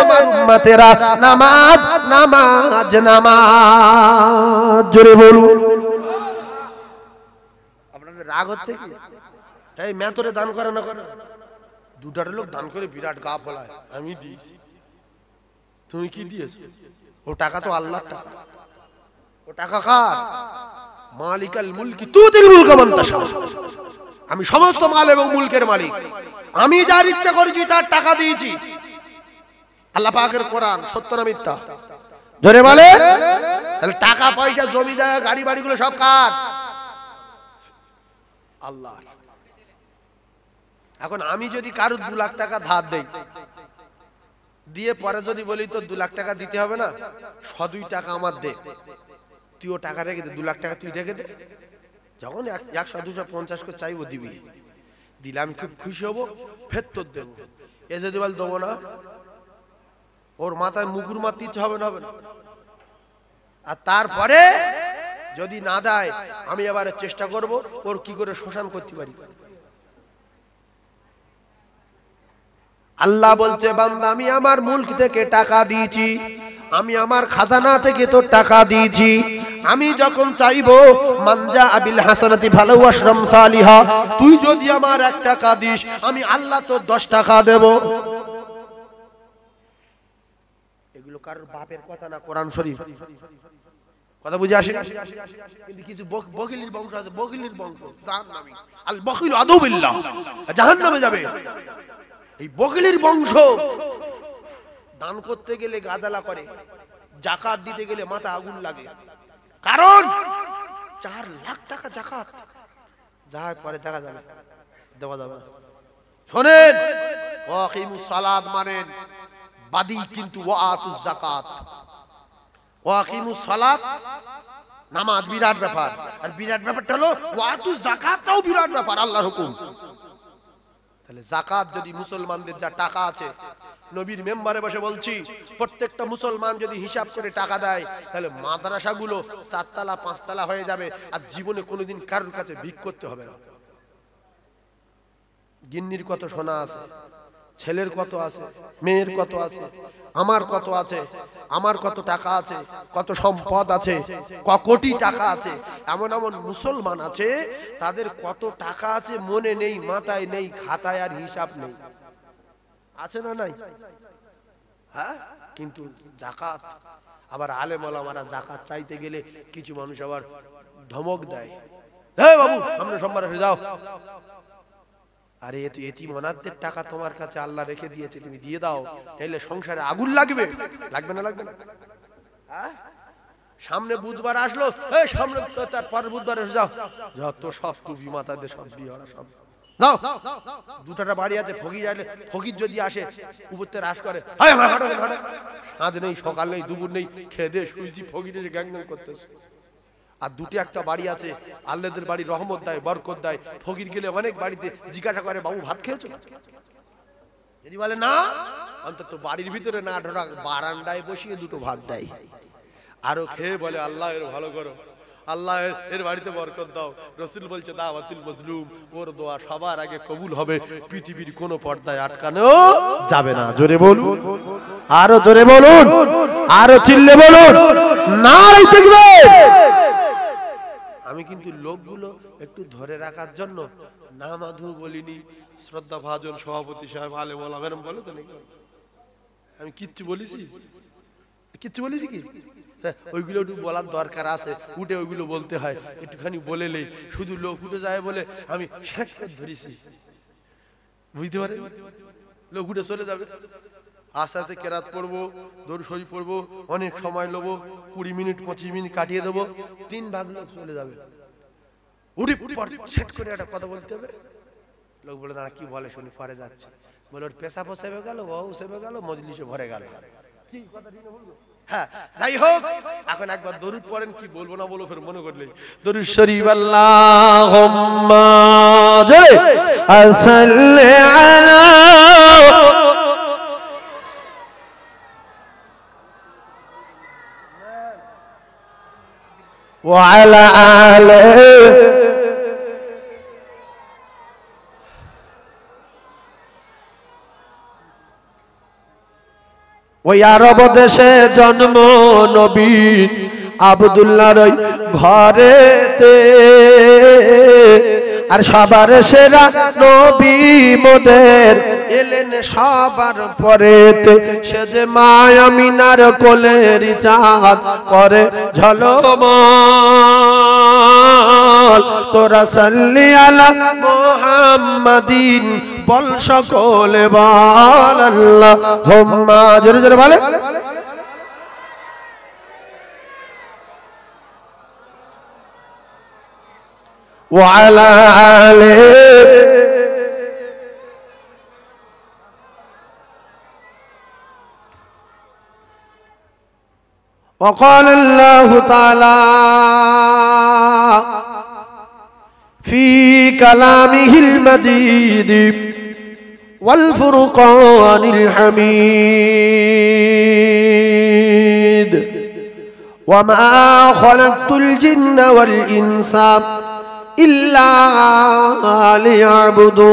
আমার উম্মতেরা নামাজ, নামাজ, নামাজ। জোরে বলুন। আপনাদের রাগ হচ্ছে কি? এই মেতরে দান করে না করে, দুটা লোক দান করে বিরাট গা ফলায়, আমি দিয়েছি। তুমি কি দিয়েছো? ও টাকা তো আল্লাহর টাকা। ও টাকা কার? মালিকাল মুলকি তুতিল মুলকা মান তাশা। আমি সমস্ত মাল এবং মুলকের মালিক, আমি যার ইচ্ছা করেছি তার টাকা দিয়েছি। আল্লাহ পাকের কোরআন, সত্য না মিথ্যা? জোরে বলে। তাহলে টাকা পয়সা জমি জায়গা গাড়ি বাড়িগুলো সব কার? আল্লাহ। এখন আমি যদি কারো 2 লাখ টাকা ধার দেই, দিয়ে পরে যদি বলি তো 2 লাখ টাকা দিতে হবে না, 102 টাকা আমার দে, তুইও টাকা রেখে দে, 2 লাখ টাকা তুই রেখে দে। যখন 100, 200, 50 করে চাইবো দিবি, দিলে আমি খুব খুশি হবো, ফের তোর দেবো। এ যদি বল দেবো না, ওর মাথায় মুগুর মারতে ইচ্ছে হবে না, হবে না? আর তারপরে যদি না দেয়, আমি এবারে চেষ্টা করব ওর কি করে শোষণ করতে পারি। আল্লাহ বলছে বান্দা আমি আমার মুলক থেকে টাকা দিয়েছি, আমি আমার খাজানা থেকে তোর টাকা দিয়েছি। আমি যখন চাইবো মানজা আবিল হাসানাতি ভালো আশরাম সালিহা, তুই যদি আমার 1 টাকা দিস, আমি আল্লাহ তোর 10 টাকা দেব। এগুলো কারোর বাপের কথা না, কোরআন শরীফ। কথা বুঝে আসে? কিন্তু কিছু বখিলির বংশ আছে, বখিলির বংশ জাহান্নামী। আল বখিলু আদুবিল্লাহ, জাহান্নামে যাবে। এই বখিলির বংশ দান করতে গেলে গাজালা করে, যাকাত দিতে গেলে মাথা আগুন লাগে। কারণ 4 লাখ টাকা যাকাত যায়, পরে দেখা যাবে, দেওয়া যাবে। শোনেন, ওয়াকিমুস সালাত মানেন বাদি, কিন্তু ওয়াতুজ যাকাত। ওয়াকিমুস সালাত নামাজ বিরাট ব্যাপার, আর বিরাট ব্যাপারটা হলো ওয়াতুজ যাকাতটাও বিরাট ব্যাপার, আল্লাহর হুকুম। তাহলে যাকাত যদি মুসলমানদের যা টাকা আছে, নবীর মেম্বারে বসে বলছি, প্রত্যেকটা মুসলমান যদি হিসাব করে টাকা দেয়, তাহলে মাদ্রাসাগুলো 4 তলা 5 তলা হয়ে যাবে, আর জীবনে কোনোদিন কারোর কাছে ভিক করতে হবে না। গিন্নির কত সোনা আছে, ছেলের কত আছে, মেয়ের কত আছে, আমার কত আছে, আমার কত টাকা আছে, কত সম্পদ আছে, কোটি টাকা আছে। এমন এমন মুসলমান আছে তাদের কত টাকা আছে মনে নেই, মাথায় নেই, খাতায় আর হিসাব নেই। আছে না নাই? হ্যাঁ, কিন্তু যাকাত। আবার আলেম ওলামারা যাকাত চাইতে গেলে কিছু মানুষ আবার ধমক দেয়, হে বাবু সামনে সোমবার এসে যাও। আরে এ তো এতিম অনাথদের টাকা তোমার কাছে আল্লাহ রেখে দিয়েছে, তুমি দিয়ে দাও, তাহলে সংসারে আগুন লাগবে। লাগবে না? লাগবে না? হ্যাঁ, সামনে বুধবার আসলো, এই সামনে তার পরের বুধবার এসে যাও, যত সব টুপি মাথাতে সব দিয়ে ওরা সব দাও। 2টা বাড়ি আছে, ফকির আসলে, ফকির যদি আসে উপর থেকে রাস করে, সাঁঝ নেই, সকাল নেই, দুপুর নেই, খেয়ে দিয়ে শুয়েছি, ফকির এসে গ্যাং গ্যাং করতেছে। আর 2টি একটা বাড়ি আছে, আল্লাহদের বাড়ি, রহমত দেয়, বরকত দেয়। ফকির গেলে অনেক বাড়িতে জিজ্ঞাসা করে, বাবু ভাত খেয়েছো? যদি বলে না, অন্তত বাড়ির ভিতরে না ঢোকা, বারান্দায় বসিয়ে 2টো ভাত দেয়। আরো খেয়ে বলে আল্লাহ এর ভালো করো, আল্লাহ এর বাড়িতে বরকত দাও। রাসূল বলছে দাওয়াতুল মাজলুম, ওর দোয়া সবার আগে কবুল হবে, পৃথিবীর কোনো পর্দায় আটকানো যাবে না। জোরে বলুন, আরো জোরে বলুন, আরো চিল্লে বলুন, নারে তাকবীর। আমি কিন্তু লোকগুলো একটু ধরে রাখার জন্য নামাধু বলিনি। শ্রদ্ধা ভাজন সভাপতি সাহেব আলেম ওলামা বলে তো নাকি, আমি কিচ্ছু বলেছি? কিচ্ছু বলেছি কি? ওইগুলো একটু বলার দরকার আছে, উঠে ওইগুলো বলতে হয়, একটুখানি বলেলেই শুধু লোক উঠে যায় বলে আমি শেষ করে ধরেছি, বুঝতে পারেন? লোক উঠে চলে যাবে, আস্তে আস্তে কেরাত পড়বো, দরুদ শরীফ পড়বো, অনেক সময় নেবো, 20 মিনিট 25 মিনিট কাটিয়ে দেবো, 3 ভাগ লোক চলে যাবে। উঠি সেট করে একটা কথা বলতে হবে, লোক বলে দাঁড়া কি বলে শুনি, পরে যাচ্ছে, বলে ওর পেশা সেবে গেল, ও সেবে গেল, মজলিসে ভরে গেল। হ্যাঁ, যাই হোক, এখন একবার দরুদ পড়েন, কি বলবো না বলবো ফের মনে করলে দরুদ শরীফ। আল্লাহুম্মা সাল্লি আলা ওয়া আলা আলিহি ওই আরব দেশে জন্ম নবী আব্দুল্লাহর ওই ঘরেতে, আর সবার সেরা নবী মোদের এলেন সবার পরেতে। সে যে মা আমিনার কোলের চাঁদ করে ঝলমল, তোরা সাল্লি আলা মুহাম্মাদিন বল সকলে বল আল্লাহুম্মা, জোরে জোরে বলে ওয়া আলা আলিহি وقال الله تعالى في كلامه المجيد والفرقان الحميد وما خلقت الجن والإنس إلا ليعبدون.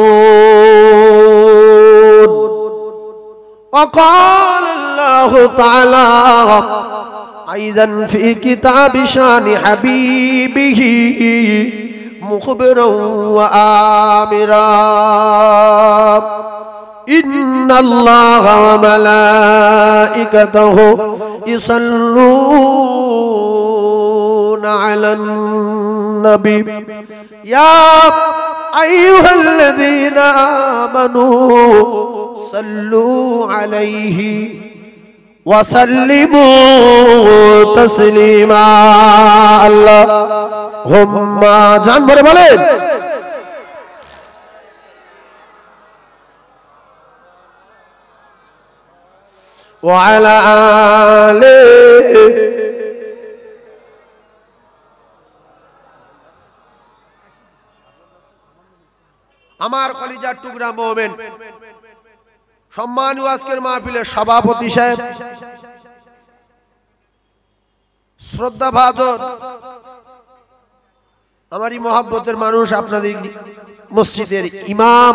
وقال الله تعالى أيضا في كتاب شان حبيبه مخبرا وآمرا إن الله وملائكته يصلون على النبي يا أيها الذين آمنوا صلوا عليه وسلموا تسليما. اللهم জান ভরে বলেন وعلى آله আমার কলিজার টুকরা মুমিন, সম্মানীয় আজকের মাহফিলের সভাপতি সাহেব, শ্রদ্ধাভাজন আমারই মহব্বতের মানুষ, আপনাদের মসজিদের ইমাম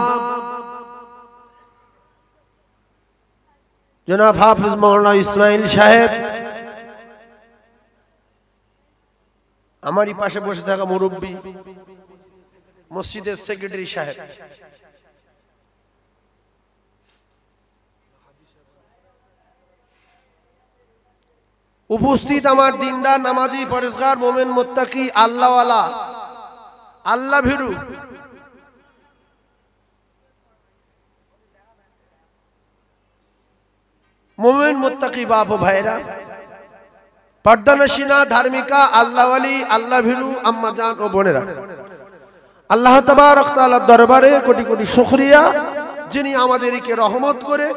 জনাব হাফিজ মাওলানা ইসমাইল সাহেব, আমারই পাশে বসে থাকা মুরব্বী মসজিদের সেক্রেটারি সাহেব, উপস্থিত আমার দিনদার নামাজি পরেজগার মোমেন মুত্তাকি আল্লাহওয়ালা আল্লাহ ভীরু মোমেন মুত্তাকি বাপ ও ভাইরা, পর্দানশীনা ধার্মিকা আল্লাহওয়ালি আল্লাহ ভীরু আম্মা জান ও বোনেরা, আল্লাহ তাবারক তাআলার দরবারে কোটি কোটি শুকরিয়া, যিনি আমাদেরকে রহমত করে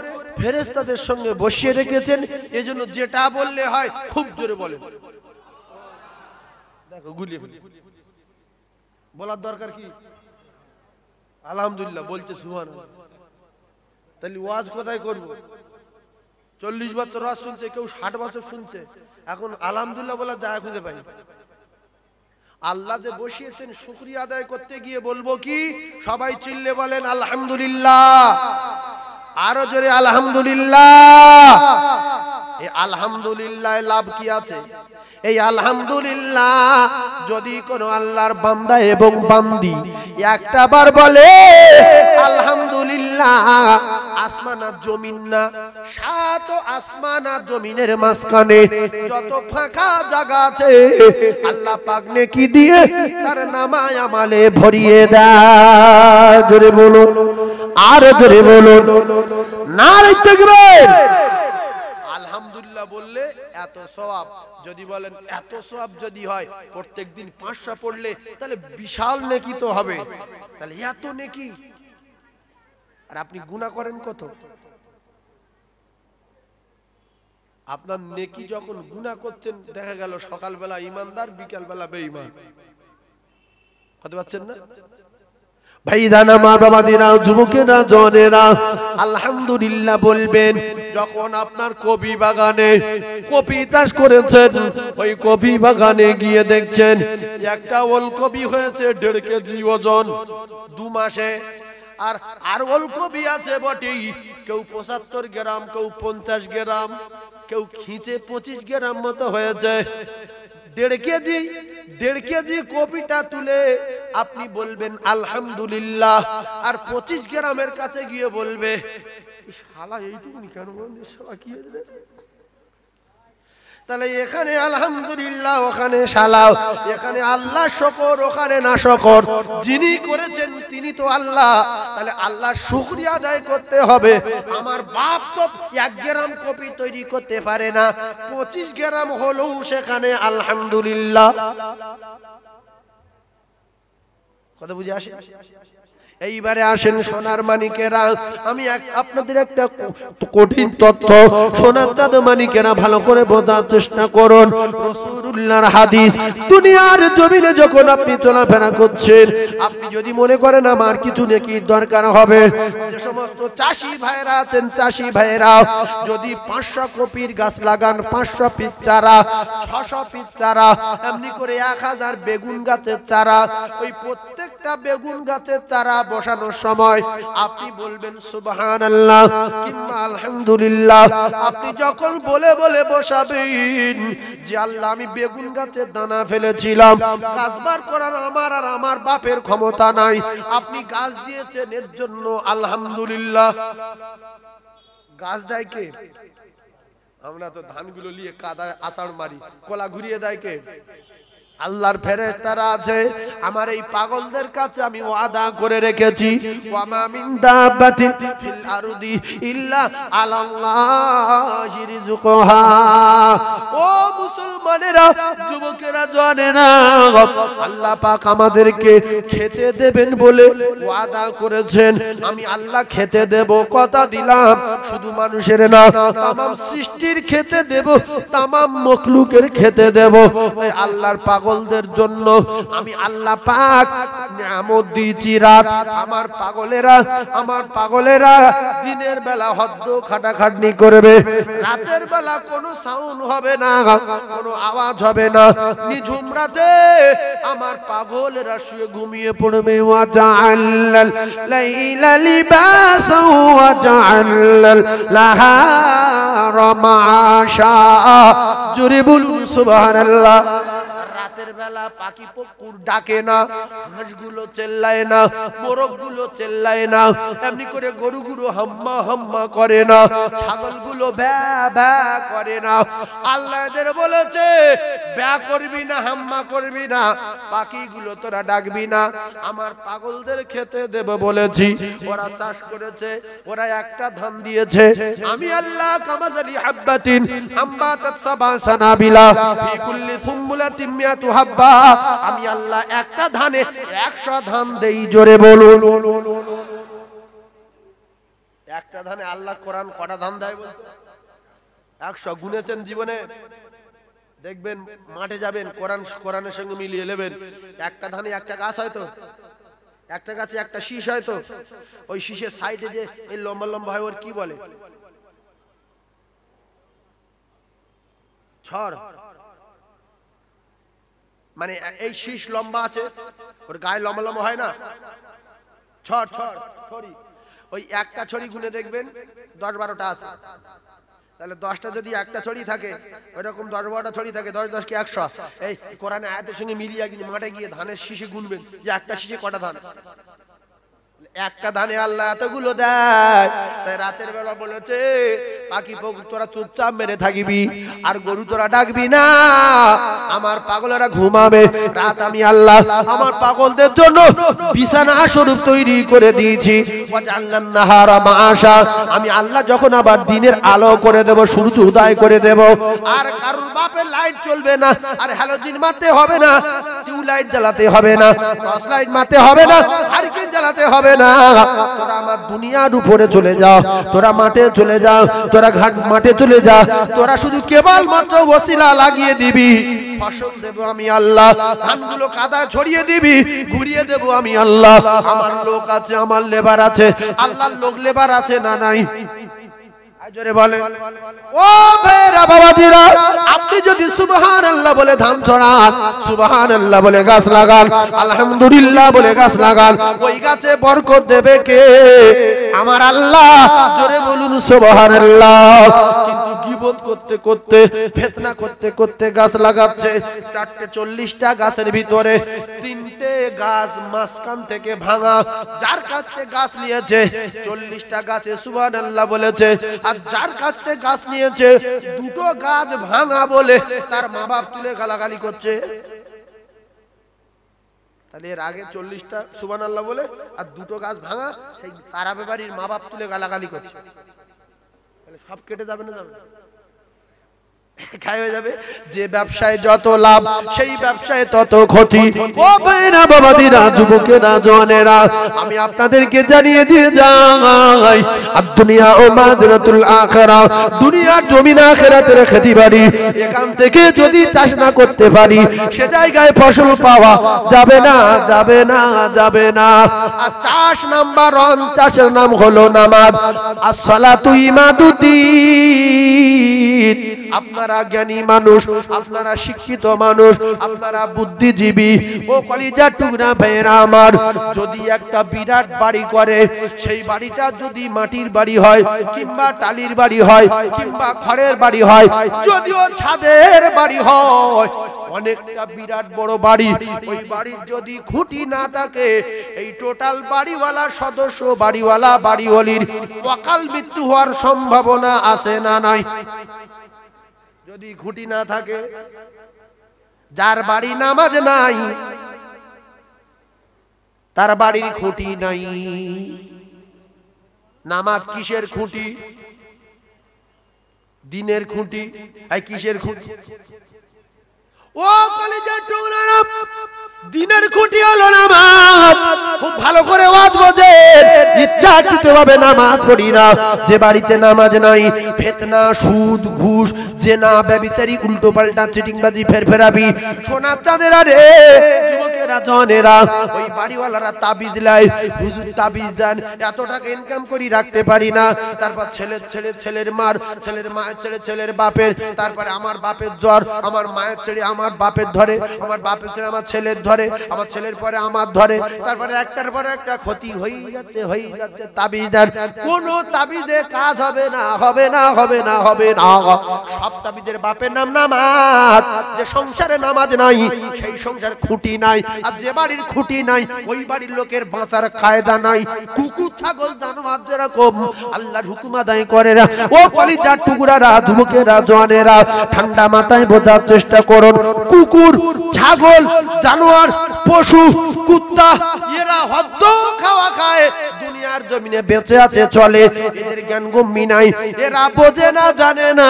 ফেরেশতাদের সঙ্গে বসিয়ে রেখেছেন। এজন্য যেটা বললে হয় খুব জোরে বলেন, দেখো গুলিয়ে বলার দরকার কি? আলহামদুলিল্লাহ বলছে সুবহানাল্লাহ। তাহলে ওয়াজ কোথায় করব? 40 বছর ওয়াজ শুনছে, কেউ 60 বছর শুনছে, এখন আলহামদুলিল্লাহ বলার জায়গা খুঁজে পাই। আল্লাহ যে বসিয়েছেন শুকরিয়া আদায় করতে গিয়ে বলবো কি? সবাই চিল্লে বলেন আলহামদুলিল্লাহ, আরো জোরে আলহামদুলিল্লাহ। এই আলহামদুলিল্লাহ লাভ কি আছে? এই আলহামদুলিল্লাহ যদি কোন আল্লাহর বান্দা এবং বান্দি একটা বার বলে আলহামদুলিল্লাহ আল্লাহ আসমান আর জমিন না, 7 আসমান আর জমিনের মাঝখানে যত ফাঁকা জায়গা আছে আল্লাহ পাক নেকি দিয়ে তার নামায় আমালে ভরিয়ে দেয়। জোরে বলুন, আর জোরে বলুন নারে তাকবীর। আলহামদুলিল্লাহ বললে এত সওয়াব, যদি বলেন এত সওয়াব যদি হয় প্রত্যেকদিন 500 পড়লে তাহলে বিশাল নেকি তো হবে, তাহলে এত নেকি। আর আপনি গুনাহ করেন কত? আপনার নেকি যখন গুনাহ করছেন দেখা গেল সকালবেলা ইমানদার, বিকালবেলা বেঈমান। কথা পাচ্ছেন না ভাইজান আমার, বাবাদিরা, যুবকেরা, জনেরা, আলহামদুলিল্লাহ বলবেন। যখন আপনার কপি বাগানে কপি চাষ করেছেন, ওই কপি বাগানে গিয়ে দেখছেন একটা ওলকপি হয়েছে 1.5 কেজি ওজন 2 মাসে, আর ওলকপি আছে বটেই কেউ 75 গ্রাম, কেউ 50 গ্রাম, কেউ খিঁচে 25 গ্রাম মতো হয়েছে। 1.5 কেজি কপিটা তুলে আপনি বলবেন আলহামদুলিল্লাহ, আর 25 গ্রামের কাছে গিয়ে বলবে শালা এইটুকুনি কেন শালা কি হয়েছে। তাহলে এখানে আলহামদুলিল্লাহ, ওখানে সালাও, এখানে আল্লাহ শুকর, ওখানে না শুকর। যিনি করেছেন তিনি তো আল্লাহ, তাহলে আল্লাহ শুকরিয়া আদায় করতে হবে। আমার বাপ তো 1 গ্রাম কপি তৈরি করতে পারে না, 25 গ্রাম হলেও সেখানে আলহামদুলিল্লাহ। কথা বুঝে আসে? এইবারে আসেন সোনার মানিকেরা, আমি আপনাদের একটা কঠিন তথ্য, সোনার চাঁদ মানিকেরা ভালো করে বোঝার চেষ্টা করুন। রাসূলুল্লাহর হাদিস, দুনিয়ার জমিনে যখন আপনি চলাফেরা করছেন, আপনি যদি মনে করেন আমার কিছু নেকি দরকার হবে, যে সমস্ত চাষি ভাইরা আছেন, চাষি ভাইরা যদি 500 কপির গাছ লাগান, 500 পিস চারা, 600 পিস চারা, এমনি করে 1000 বেগুন গাছের চারা, ওই প্রত্যেকটা বেগুন গাছের চারা বসানোর সময় আপনি বলবেন সুবহানাল্লাহ কিংবা আলহামদুলিল্লাহ। আপনি যখন বলে বলে বসাবেন যে আল্লাহ আমি বেগুন গাছের দানা ফেলেছিলাম, গাছ বার করার আমার আর আমার বাপের ক্ষমতা নাই, আপনি গাছ দিয়েছেন এর জন্য আলহামদুলিল্লাহ। গাছ দেয় কে? আমরা তো ধানগুলো নিয়ে কাদায় আষাঢ় মারি, কলা ঘুরিয়ে দেয় কে? আল্লাহর ফেরেশতারা আছে। আমার এই পাগলদের কাছে আমি ওয়াদা করে রেখেছি, ওয়া মা মিন দাব্বাতিন ফিল আরদি ইল্লা আলাল্লাহি রিজকুহা। ও মুসলমানেরা, যুবকেরা, জওয়ানেরা, আল্লাহ পাক আমাদেরকে খেতে দেবেন বলে ওয়াদা করেছেন। আমি আল্লাহ খেতে দেব, কথা দিলাম। শুধু মানুষের না, तमाम সৃষ্টির খেতে দেব, तमाम মখলুকের খেতে দেব। এই আল্লাহর পাগলদের জন্য আমি আল্লাহ পাক নিয়ামত দিয়েছি। রাত আমার পাগলেরা দিনের বেলা হদ্দ খাটাখাটনি করবে, রাতের বেলা কোনো সাউন্ড হবে না, কোনো আওয়াজ হবে না। নিঝুম রাতে আমার পাগলেরা শুয়ে ঘুমিয়ে পড়বে। ওয়া জাআলাল লাইলা লিবাসা ওয়া জাআলাল নাহারা মাআশা। জোরে বলুন সুবহানাল্লাহ। রাতের বেলা পাখি পক্ষুর ডাকে না, হাঁসগুলো চেল্লায় না, মোরগগুলো চেল্লায় না, এমনি করে গরুগুলো হাম্মা হাম্মা করে না, ছাগলগুলো ব্যা ব্যা করে না। আল্লাহ এদের বলেছে ব্যা করবি না, হাম্মা করবি না, পাখিগুলো তোরা ডাকবি না। আমার পাগলদের খেতে দেব বলেছি। ওরা চাষ করেছে, ওরা একটা ধান দিয়েছে। আমি আল্লাহ কামাযালি হাব্বাতিন আম্বাতাত সাবা সানাবিলা ফি কুল্লি সুম্বুলাতিন মিয়াতু হাব্বা। আমি আল্লাহ একটা ধানে 100 ধান দেই। জোরে বলুন। একটা ধানে আল্লাহ কোরআন কটা ধান দেয় বলতে? 100 গুনেছেন জীবনে? দেখবেন মাঠে যাবেন, কোরআনের সঙ্গে মিলিয়ে নেবেন। একটা ধানে একটা গাছ হয়তো, একটা গাছে একটা শীষ হয়তো, ওই শীষের সাইডে যে এই লম্বা লম্বা হয় ওর কি বলে? ছড়। মানে এই শীষ লম্বা আছে, ওর গায়ে লম্বা লম্বা হয় না, ছড় ছড়ি। ওই একটা ছড়ি গুনে দেখবেন 10-12টা আছে। তাহলে 10টা যদি একটা ছড়ি থাকে, ওইরকম 10-12টা ছড়ি থাকে, 10 কে 100। এই কোরআনে আয়াতের সঙ্গে মিলিয়ে মাঠে গিয়ে ধানের শীষে গুনবেন যে একটা শীষে কটা ধান। একটা ধানে আল্লাহ এতগুলো দেয়, তাই রাতের বেলা বলেছে পাখি তোরা চুপচাপ মেরে থাকিবি, আর গরু তোরা ডাকবি না, আমার পাগলেরা ঘুমাবে। রাত আমি আল্লাহ আমার পাগলদের জন্য বিছানা স্বরূপ তৈরি করে দিয়েছি। আমি আল্লাহ যখন আবার দিনের আলো করে দেব, সূর্য উদয় করে দেব, আর কারুর বাপের লাইট চলবে না, আর হ্যালোজিন মারতে হবে না, টিউবলাইট জ্বালাতে হবে না, টর্চ লাইট মারতে হবে না, হারিকেন জ্বালাতে হবে না। তোরা আমার দুনিয়ার উপরে চলে যাও, তোরা মাঠে চলে যাও, তোরা ঘাট মাঠে চলে যা, তোরা শুধু কেবল মাত্র ওসিলা লাগিয়ে দিবি, ফসল দেব আমি আল্লাহ, ধানগুলো কাদা ছড়িয়ে দিবি, ঘুরিয়ে দেব আমি আল্লাহ। আমার লোক আছে, আমার লেবার আছে, আল্লাহর লোক লেবার আছে না নাই? জোরে বলে ও ভাইরা বাবাজিরা, আপনি যদি সুবহানাল্লাহ বলে ধান ছড়ান, সুবহানাল্লাহ বলে গাছ লাগান, আলহামদুলিল্লাহ বলে গাছ লাগান, ওই গাছে বরকত দেবে কে? আমার আল্লাহ। জোরে বলুন সুবহানাল্লাহ। কিন্তু গীবত করতে করতে, ফিতনা করতে করতে গাছ লাগাচ্ছে, 440টা গাছের ভিতরে 3টে গাছ মাঝখান থেকে ভাঙা, যার কাছ থেকে গাছ নিয়েছে 40টা গাছে সুবহানাল্লাহ বলেছে, আর যার কাছ থেকে গাছ নিয়েছে 2টো গাছ ভাঙা বলে তার মা বাপ তুলে গালাগালি করছে। তাহলে এর আগে 40টা সুবহানাল্লাহ বলে আর 2টো গাছ ভাঙা, সেই সারা ব্যাপারীর মা বাপ তুলে গালাগালি করছে, তাহলে সব কেটে যাবে না? যাবে, খাই হয়ে যাবে। যে ব্যবসায় যত লাভ, সেই ব্যবসায় তত ক্ষতি। ও ভাইরা বাবাদিরা, যুবকেরা জওয়ানেরা, আমি আপনাদেরকে জানিয়ে দিয়ে যাই, আর দুনিয়া ও মাজরাতুল আখিরা, দুনিয়ার জমিন আখিরাতের খেতিবাড়ি। এখান থেকে যদি চাষ না করতে পারি, সে জায়গায় ফসল পাওয়া যাবে না, যাবে না, যাবে না। আর চাষ নাম্বার 1, চাষের নাম হলো নামাজ। আসসালাতু ইমাদুদ্দিন। আপনারা জ্ঞানী মানুষ, আপনারা শিক্ষিত মানুষ, আপনারা বুদ্ধিজীবী, ও কলিজার টুকরা ভাইরা আমার, যদি একটা বিরাট বাড়ি করে, সেই বাড়িটা যদি মাটির বাড়ি হয়, কিংবা টালির বাড়ি হয়, কিংবা খড়ের বাড়ি হয়, যদিও ছাদের বাড়ি হয়, অনেকটা বিরাট বড় বাড়ি, ওই বাড়ির যদি খুঁটি না থাকে, এই টোটাল বাড়িওয়ালা সদস্য, বাড়িওয়ালা বাড়িওয়ালির অকাল মৃত্যু হওয়ার সম্ভাবনা আছে না নাই? যদি খুঁটি না থাকে, যার বাড়ি নামাজ নাই, তার বাড়ির খুঁটি নাই। নামাজ কিসের খুঁটি? দিনের খুঁটি। আর কিসের খুঁটি? ও কলেজের টুকরারা, দিনের খুঁটি হলো নামাজ। খুব ভালো করে ওয়াজ বোঝেন, ইচ্ছাকৃতভাবে নামাজ পড়ি না। যে বাড়িতে নামাজ নাই, ফিতনা, সুদ, ঘুষ, জেনা, ব্যভিচারী, উল্টো পাল্টা, চিটিংবাজি, ফেরফেরাবি, সোনা চাঁদেরা রে, যুবকেরা জওয়ানেরা, ওই বাড়িওয়ালারা তাবিজ লাই, হুজুর তাবিজ দেন, এত টাকা ইনকাম করি রাখতে পারি না, তারপর ছেলের ছেলে ছেলের মার, ছেলের মায়ের ছেলে ছেলের বাপের, তারপরে আমার বাপের জ্বর, আমার মায়ের ছেলে আমার বাপের ধরে, আমার বাপের ছেলে আমার ছেলের ধরে, আমার ছেলের পরে আমার ধরে, তারপরে একটার পরে একটা ক্ষতি হয়ে যাচ্ছে, হয়ে যাচ্ছে। তাবিজ দেন, কোন তাবিজে কাজ হবে না, হবে না, হবে না, হবে না। সব তাবিজের বাপের নাম নামাজ। যে সংসারে নামাজ নাই, সেই সংসারে খুঁটি নাই। আর যে বাড়ির খুঁটি নাই, ওই বাড়ির লোকের বাঁচার কায়দা নাই। কুকুর, ছাগল, জানোয়ার যেরকম আল্লাহর হুকুম আদায় করে না, ও কলিজার টুকরারা, যুবকেরা জওয়ানেরা, ঠান্ডা মাথায় বোঝার চেষ্টা করুন। কুকুর, ছাগল, জানোয়ার, পশু, কুত্তা, এরা হদ্দ খাওয়া খায়, দুনিয়ার জমিনে বেঁচে আছে, চলে, এদের জ্ঞান গম্যি নাই, এরা বোঝে না, জানে না,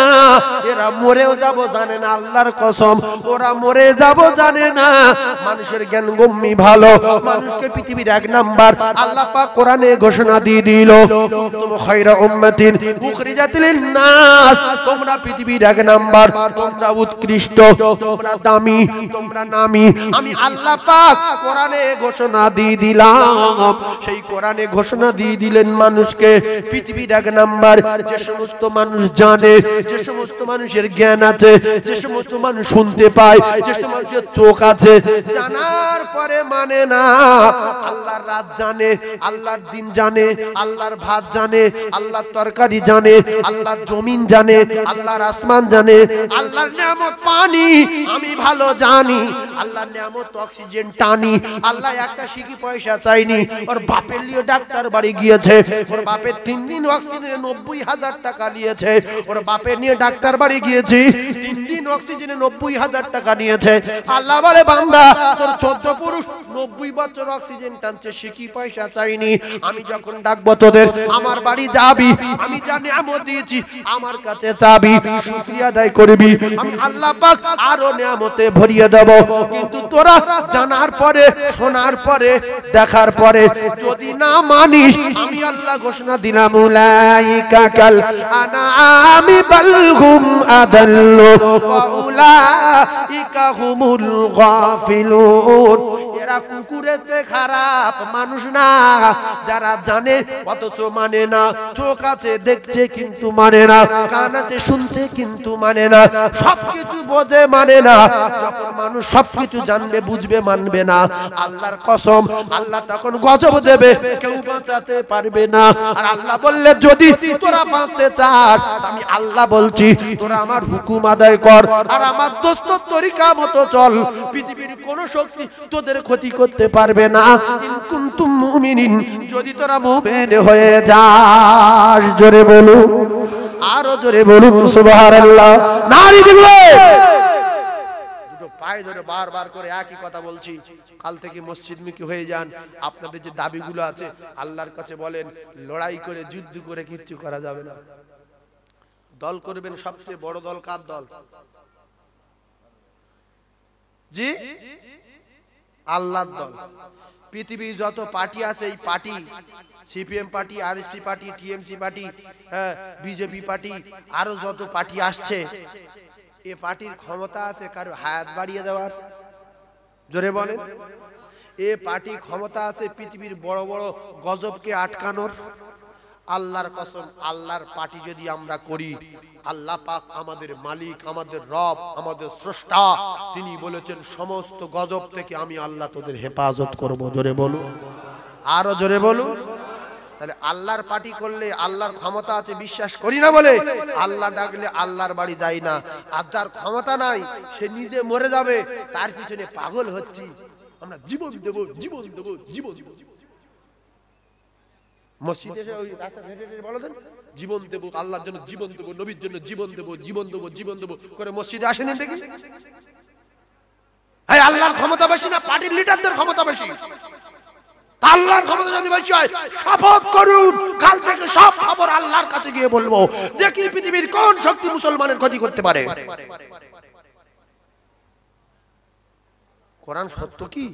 এরা মরেও যাব জানে না, আল্লাহর কসম, ওরা মরে যাব জানে না। মানুষের জ্ঞান গম্যি ভালো। মানুষকে পৃথিবীর 1 নাম্বার আল্লাহ পাক কোরআনে ঘোষণা দিয়ে দিল, তুম খায়রা উম্মাতিন উখরিজাত লিন-নাস, তোমরা পৃথিবীর 1 নাম্বার, তোমরা উৎকৃষ্ট, তোমরা দামি, তোমরা নামি। আমি আল্লাহ পাক কোরআনে ঘোষণা দিয়ে দিলাম। সেই কোরআনে ঘোষণা ঘোষণা দিয়ে দিলেন মানুষকে। পৃথিবীর এক নাম্বার যে সমস্ত মানুষ জানে, যে সমস্ত মানুষের জ্ঞান আছে, যে সমস্ত মানুষ শুনতে পায়, যে সমস্ত মানুষের চোখ আছে, জানার পরে মানে না। আল্লাহর রাত জানে, আল্লাহর দিন জানে, আল্লাহর ভাত জানে, আল্লাহর তরকারি জানে, আল্লাহর জমিন জানে, আল্লাহর আসমান জানে, আল্লাহর নিয়ামত পানি আমি ভালো জানি, আল্লাহর নিয়ামত অক্সিজেন টানি। আল্লাহ একটা সিকি পয়সা চাইনি, ওর বাপের লিয়ে ডাক্তার বাড়ি গিয়েছে, ওর বাপের 3 দিন অক্সিজেনে 90,000 টাকা নিয়েছে, ওর বাপের নিয়ে ডাক্তার বাড়ি গিয়েছি, 3 দিন অক্সিজেনে 90,000 টাকা নিয়েছে। আল্লাহ বলে বান্দা তোর 14 পুরুষ 90 বছর অক্সিজেন টানছে, সিকি পয়সা চাইনি। আমি যখন ডাকবো তোদের আমার বাড়ি যাবি, আমি যা নিয়ামত দিয়েছি আমার কাছে চাবি, শুকরিয়া আদায় করবি, আমি আল্লাহ পাক আরো নিয়ামতে ভরিয়ে দেব। কিন্তু তোরা জানার পরে, শোনার পরে, দেখার পরে যদি না মানিস, আমি আল্লাহ ঘোষণা দিলাম উলাইকা কাল আনামি বাল হুম আদাল্লু ওয়া উলাইকা হুমুল গাফিলুন। এরা কুকুরের চেয়ে খারাপ মানুষ না, যারা জানে অথচ মানে না, চোখ আছে দেখছে কিন্তু মানে না, কান আছে শুনছে কিন্তু মানে না, সবকিছু বোঝে মানে না। যখন মানুষ সবকিছু জানবে, বুঝবে, মানবে না, আল্লাহর কসম আল্লাহ তখন গজব দেবে, কেউ বাঁচাতে পারবে না। আর আল্লাহ বললে যদি তোরা বাঁচতে চাস, আমি আল্লাহ বলছি তোরা আমার হুকুম আদায় কর আর আমার দোস্তর তরিকা মতো চল, পৃথিবীর কোন শক্তি তোদের ক্ষতি করতে পারবে না। ইন কুনতুম মুমিনিন, যদি তোরা মুমিন হয়ে যাস। জোরে বলুন, আরো জোরে বলুন সুবহানাল্লাহ। নারী দিলে দুটো পায়ে ধরে বারবার করে একই কথা বলছি, কাল থেকে মসজিদমুখী হয়ে যান। আপনাদের যে দাবিগুলো আছে আল্লাহর কাছে বলেন, লড়াই করে যুদ্ধ করে কিচ্ছু করা যাবে না। দল করবেন, সবচেয়ে বড় দল কার দল? জি, আল্লাহর দল। পৃথিবীর যত পার্টি আছে, এই party, CPM party, RSP party, TMC party, BJP party, আরো যত পার্টি আসছে, এ পার্টির ক্ষমতা আছে কারো হায়াত বাড়িয়ে দেওয়ার? জোরে বলেন। এ পার্টি ক্ষমতা আছে পৃথিবীর বড় বড় গজবকে আটকানোর? আল্লাহর কসম, আল্লাহর পার্টি যদি আমরা করি, আল্লাহ পাক আমাদের মালিক, আমাদের রব, আমাদের স্রষ্টা, তিনি বলেছেন সমস্ত গজব থেকে আমি আল্লাহ তোদের হেফাজত করব। জোরে বলুন, আরো জোরে বলুন। তাহলে আল্লাহর পার্টি করলে আল্লাহর ক্ষমতা আছে বিশ্বাস করি না বলে আল্লাহ ডাকলে আল্লাহর বাড়ি যাই না। আর যার ক্ষমতা নাই সে নিজে মরে যাবে, তার পিছনে পাগল হচ্ছি, আমরা জীবন দেব, জীবন দেব, জীবন দেব। মসজিদে এসে ওই রাস্তা হেঁটে হেঁটে বলো দেন জীবন দেব, আল্লাহর জন্য জীবন দেব, নবীর জন্য জীবন দেব, জীবন দেব, জীবন দেব করে মসজিদে আসেন দেখি। এই আল্লাহর ক্ষমতা বেশি না পার্টির লিডারদের ক্ষমতা বেশি? আল্লাহর ক্ষমতা যদি বেশি হয়, শপথ করুন কাল থেকে সব খবর আল্লাহর কাছে গিয়ে বলবো, দেখি পৃথিবীর কোন শক্তি মুসলমানের ক্ষতি করতে পারে। কোরআন সত্য কি?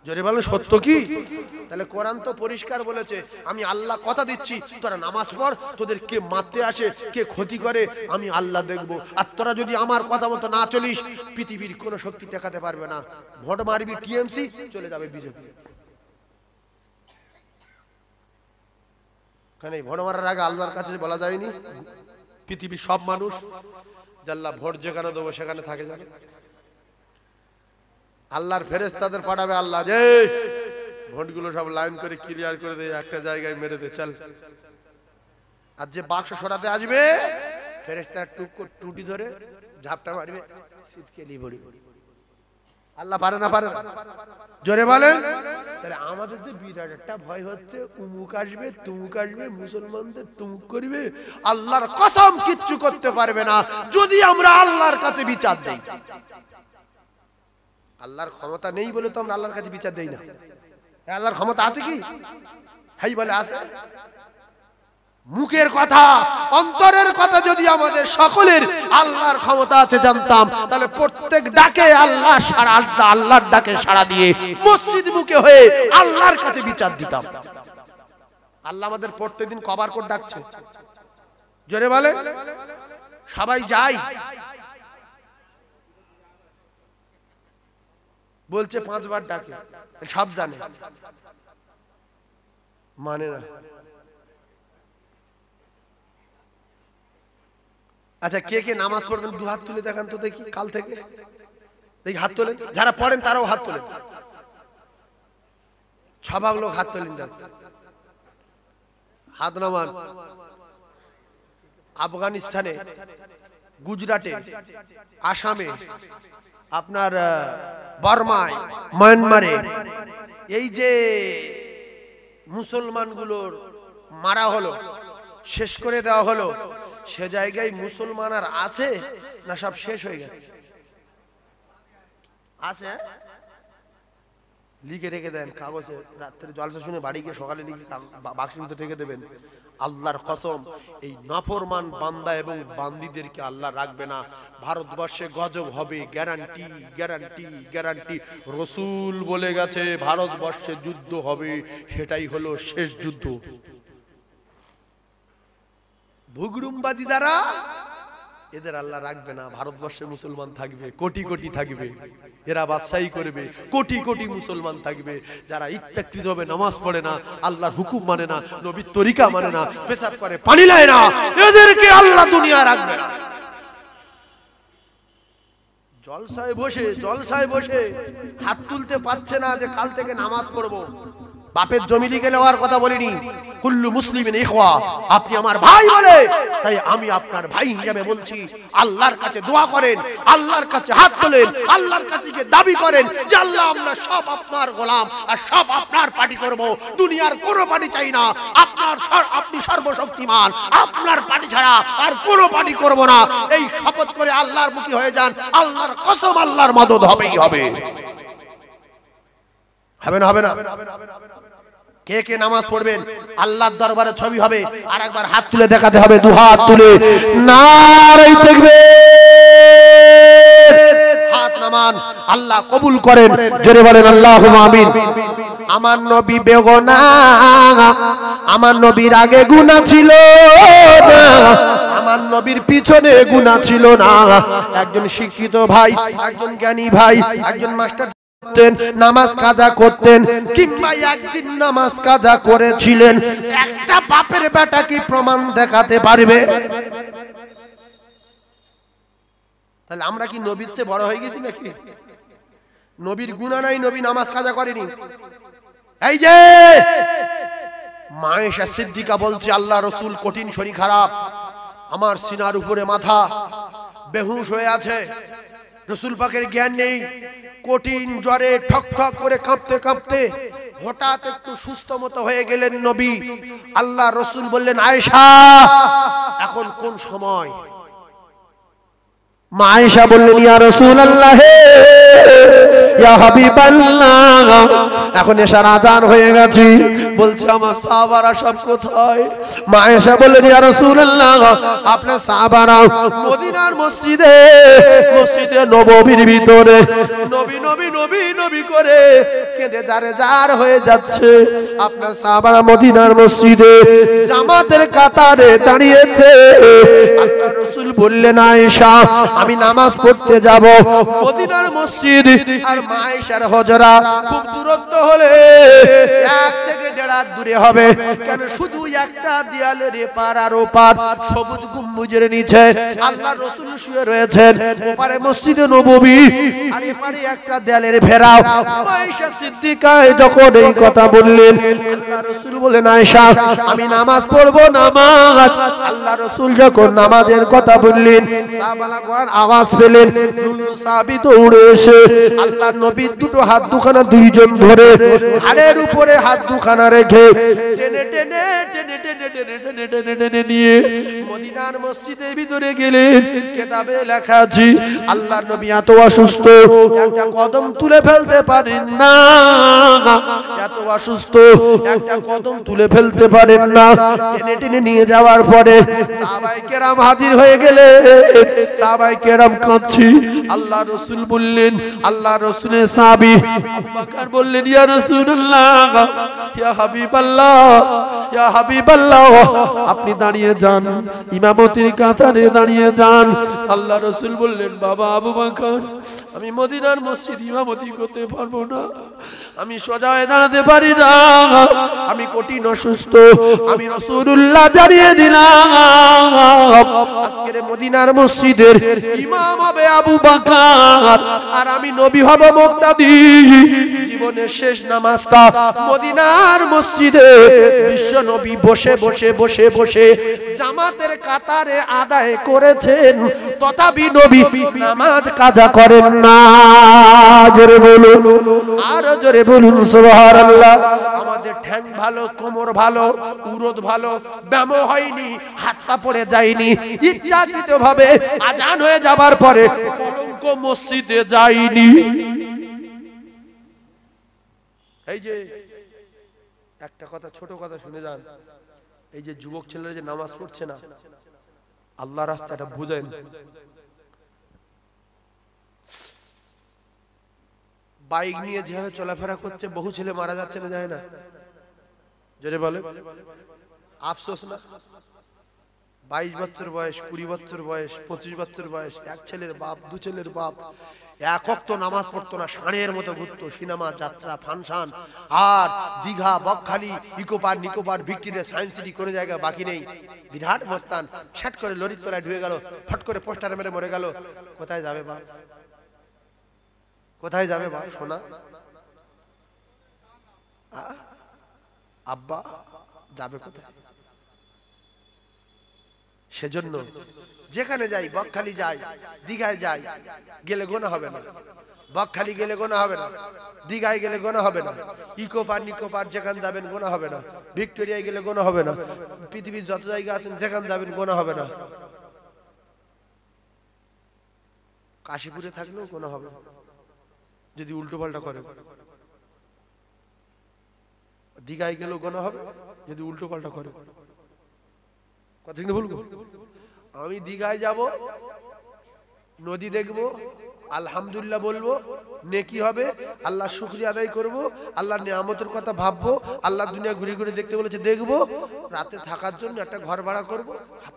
জোরে বলেন সত্য কি? তাহলে কোরআন তো পরিষ্কার বলেছে, আমি আল্লাহ কথা দিচ্ছি তোরা নামাজ পড়, তোদের কে মারতে আসে, কে ক্ষতি করে আমি আল্লাহ দেখবো। আর তোরা যদি আমার কথা মতো না চলিস, পৃথিবীর কোন শক্তি টেকাতে পারবে না। ভোট মারবি টিএমসি, চলে যাবে বিজেপি। কারণ এই ভোট মারার আগে আল্লাহর কাছে বলা যায়নি পৃথিবীর সব মানুষ জাল্লা ভোট যেখানে দেবো সেখানে থাকে যাবে। আল্লাহর ফেরেশতাদের পাঠাবে আল্লাহ, যে ভোটগুলো সব লাইন করে ক্লিয়ার করে দেয়, একটা জায়গায় মেরে দে চল। আর যে বাক্স সরাতে আসবে, ফেরেশতার টুটি ধরে ঝাপটা মারবে, শীতকেলি বড়ি। আল্লাহ পারে না? পারে না? জোরে বলেন। তাহলে আমাদের যে বিরাট একটা ভয় হচ্ছে, উমুক আসবে, তুমুক আসবে, মুসলমানদের তুমুক করবে, আল্লাহর কসম কিচ্ছু করতে পারবে না যদি আমরা আল্লাহর কাছে বিচার দেই। আল্লাহর ক্ষমতা নেই বলে তো আমরা আল্লাহর কাছে বিচার দেই না। আল্লাহর ক্ষমতা আছে কি? হাই বলে আছে। মুখের কথা, অন্তরের কথা যদি আমাদের সকলের আল্লাহর ক্ষমতা আছে জানতাম, তাহলে প্রত্যেক ডাকে আল্লাহ সাড়া, আল্লাহর ডাকে সাড়া দিয়ে মসজিদ মুখে হয়ে আল্লাহর কাছে বিচার দিতাম। আল্লাহ আমাদের প্রত্যেকদিন কবার করে ডাকছে। জোরে বলে। সবাই যাই বলছে 5 বার ডাকে, সব জানে। মানে না। আচ্ছা, কে কে নামাজ পড়বেন দু হাত তুলে দেখান তো দেখি, কাল থেকে দেখি হাত তোলেন। যারা পড়েন তারাও হাত তোলেন। 6 ভাগ লোক হাত তোলেন, হাত নামান। আফগানিস্তানে, গুজরাটে, আসামে, আপনার বর্মায়, মায়ানমারে এই যে মুসলমানগুলোর মারা হলো, শেষ করে দেওয়া হলো, সে জায়গায় মুসলমান আর আছে না সব শেষ হয়ে গেছে? আছে, লিখে রেখে দেন কাগজে, রাত্রে জলসা শুনে বাড়ি গিয়ে সকালে লিখে বাক্সের ভিতরে রেখে দেবেন। আল্লাহর কসম, এই নাফরমান বান্দা এবং বান্দিদেরকে আল্লাহ রাখবে না। ভারতবর্ষে গজব হবে, গ্যারান্টি গ্যারান্টি গ্যারান্টি। রসুল বলে গেছে ভারতবর্ষে যুদ্ধ হবে, সেটাই হলো শেষ যুদ্ধ। ভুগড়ুমবাজি যারা, এদের আল্লাহ রাখবে না। ভারতবর্ষে মুসলমান থাকবে, কোটি কোটি থাকবে, এরা বাদশাহী করবে, কোটি কোটি মুসলমান থাকবে। যারা ইচ্ছাকৃত ভাবে নামাজ পড়ে না, আল্লাহর হুকুম মানে না, নবীর তরিকা মানে না, পেশাব করে, পানি লায় না, এদেরকে আল্লাহ দুনিয়া রাখবে না। জলসায় বসে হাত তুলতে পারছে না যে কাল থেকে নামাজ পড়বো। বাপের জমি লিখে নেওয়ার কথা বলিনি, কুল্লু মুসলিমিন ইখওয়া, আপনি আমার ভাই বলে, তাই আমি আপনার ভাই হিসেবে বলছি, আল্লাহর কাছে দোয়া করেন, আল্লাহর কাছে হাত তোলেন, আল্লাহর কাছে গিয়ে দাবি করেন যে আল্লাহ আমরা সব আপনার গোলাম আর সব আপনার পার্টি করব, দুনিয়ার কোনো পার্টি চাই না, আপনি সর্বশক্তিমান, আপনার পার্টি ছাড়া আর কোনো পার্টি করব না। এই শপথ করে আল্লাহর মুখী হয়ে যান, আল্লাহর কসম আল্লাহর মদদ হবেই হবে। হবে না? হবে না? কে কে নামাজ পড়বেন আল্লাহর দরবারে ছবি হবে, আর একবার হাত তুলে দেখাতে হবে, দু হাত তুলে নারে তাকবীর, হাত নামান। আল্লাহ কবুল করেন, জোরে বলেন আল্লাহুম্মা আমিন। আমার নবী বেগুনাহ, আমার নবীর আগে গুনাহ ছিল না, আমার নবীর পিছনে গুনাহ ছিল না। একজন শিক্ষিত ভাই, একজন জ্ঞানী ভাই, একজন মাস্টার নামাজ কাজা করতেন, কিংবা একদিন নামাজ কাজা করেছিলেন, একটা বাপের বেটা কি প্রমাণ দেখাতে পারবে? তাহলে আমরা কি নবীর চেয়ে বড় হয়ে গেছি নাকি? নবীর গুনাহ নাই, নবী নামাজ কাজা করেনি। এই যে মা আয়েশা সিদ্দিকা বলছে, আল্লাহ রসুল কঠিন শরীর খারাপ, আমার সিনার উপরে মাথা, বেহুশ হয়ে আছে, রসুল পাকের জ্ঞান নেই, কঠিন জ্বরে ঠক ঠক করে কাঁপতে কাঁপতে হঠাৎ একটু সুস্থ মতো হয়ে গেলেন নবী। আল্লাহ রসুল বললেন, আয়েশা এখন কোন সময়? মা আয়েশা বললেন, ইয়া রাসূলুল্লাহ, ইয়া হাবিবাল্লাহ, এখন এশার আযান হয়ে গেছে। বলছে, আমার সাহাবারা সব কোথায়? মা আয়েশা বললেন, ইয়া রাসূলুল্লাহ, আপনার সাহাবারা মদিনার মসজিদে নববীর ভিতরে নবী নবী নবী নবী করে কেঁদে জারে জার হয়ে যাচ্ছে। আপনার সাহাবারা মদিনার মসজিদে জামাতের কাতারে দাঁড়িয়েছে। আল্লাহ রাসূল বললেন, আয়েশা আমি নামাজ পড়তে যাব মদিনার মসজিদ আর মা আয়েশার হুজরা খুব দূরত্ব হলে 1 থেকে 1.5 হাত দূরে হবে। কেন? শুধু একটা দেয়ালের এপার আর ওপার সবুজ গম্বুজের নিচে আল্লাহ রাসূল শুয়ে রয়েছেন, ওপারে মসজিদে নববী আর এপারে একটা দেয়ালের ঘেরাও। মা আয়েশা সিদ্দিকা যখন এই কথা বললেন, আল্লাহ রাসূল বলেন, আয়েশা আমি নামাজ পড়বো নামাজ। আল্লাহ রাসূল যখন নামাজের কথা বললেন, সাহাবারা কোরআন আওয়াজ পেলেন, দুজন সাহাবী দৌড়ে এসে আল্লাহর নবীর দুটো হাত দুখানা দুইজন ধরে ঘাড়ের উপরে হাত দুখানা রেখে টেনে টেনে টেনে টেনে টেনে টেনে টেনে টেনে নিয়ে মদিনার মসজিদের ভিতরে গেলেন। কিতাবে লেখা আছে আল্লাহর নবী এত অসুস্থ, একটা কদম তুলে ফেলতে পারেন না, এত অসুস্থ একটা কদম তুলে ফেলতে পারেন না। টেনে টেনে নিয়ে যাওয়ার পরে সাহাবায়ে কেরাম হাজির হয়ে গেলেন। সাহাবায়ে কেরাম কাঁদছে। আল্লাহ রাসূল বললেন, আল্লাহ রাসূলের সাহাবী আবু বকর বললেন, ইয়া রাসূলুল্লাহ, ইয়া হাবিবাল্লাহ, ইয়া হাবিবাল্লাহ, আপনি দাঁড়িয়ে যান, ইমামতির কাতারে দাঁড়িয়ে যান। আল্লাহ রাসূল বললেন, বাবা আবু বকর, আমি মদিনার মসজিদ ইমামতি করতে পারবো না, আমি সোজা হয়ে দাঁড়াতে পারি না, আমি কঠিন অসুস্থ। আমি রাসূলুল্লাহ জানিয়ে দিলাম, আজকের মদিনার মসজিদের ইমাম হবে আবু বকর, আর আমি নবী হব মুক্তাদি। জীবনের শেষ নামাজটা মদিনার মসজিদে বিশ্ব নবী বসে বসে বসে বসে জামাতের কাতারে আদায় করেছেন, তথাপি নবী নামাজ কাজা করেন না। জোরে বলুন, আরো জোরে বলুন সুবহানাল্লাহ। আমাদের ঠ্যাং ভালো, কোমর ভালো, উরদ ভালো, ব্যায়াম হয়নি, হাতটা পড়ে যায়নি, ইচ্ছাকৃতভাবে আজান হয়ে যাবার পরে কলঙ্ক মসজিদে যায়নি। এই যে একটা কথা, ছোট কথা শুনে যান, এই যে যুবক ছেলেরা যে নামাজ পড়ছে না, আল্লাহ রাস্তাটা বুঝেন। বাইক নিয়ে যেভাবে চলাফেরা করছে, বহু ছেলে মারা যাচ্ছে না, যায় না? যদি বলে আফসোস না? 22 বছর বয়স, 20 বছর বয়স, 25 বছর বয়স, এক ছেলের বাপ, দু ছেলের বাপ, এক ওয়াক্ত নামাজ পড়তো না, ষাঁড়ের মতো ঘুরতো, সিনেমা, যাত্রা, ফাংশন, আর Digha, Bakkhali, Eco Park, Nicco Park, Victoria, Science City কোনো জায়গা বাকি নেই। বিরাট মস্তান, শাট করে লরির তলায় ঢুকে গেল, ফট করে পোস্টার মেরে মরে গেল। কোথায় যাবে বাপ? কোথায় যাবে বাপ? সোনা আব্বা যাবে কোথায়? সেজন্য যেখানে যাই, বকখালি যাই, দীঘায় যাই, গেলে গোনা হবে না, বকখালি গেলে গোনা হবে না, দীঘায় গেলে গোনা হবে না, ইকোপার, নিকোপার যেখানে যাবেন গোনা হবে না, ভিক্টোরিয়ায় গেলে গোনা হবে না, পৃথিবীর যত জায়গা আছেন যেখানে যাবেন গোনা হবে না, কাশীপুরে থাকলেও গোনা হবে যদি উল্টো পাল্টা করে, দীঘায় গেলেও গোনা হবে যদি উল্টো পাল্টা করে। কথা কি বলবো? আমি দীঘায় যাব, নদী দেখবো, আলহামদুলিল্লাহ বলবো, নেকি হবে, আল্লাহ শুকরিয়া আদায় করব, আল্লাহর নিয়ামতের কথা ভাববো, আল্লাহ দুনিয়া ঘুরে ঘুরে দেখতে বলেছে দেখবো, রাতে থাকার জন্য একটা ঘর ভাড়া করব,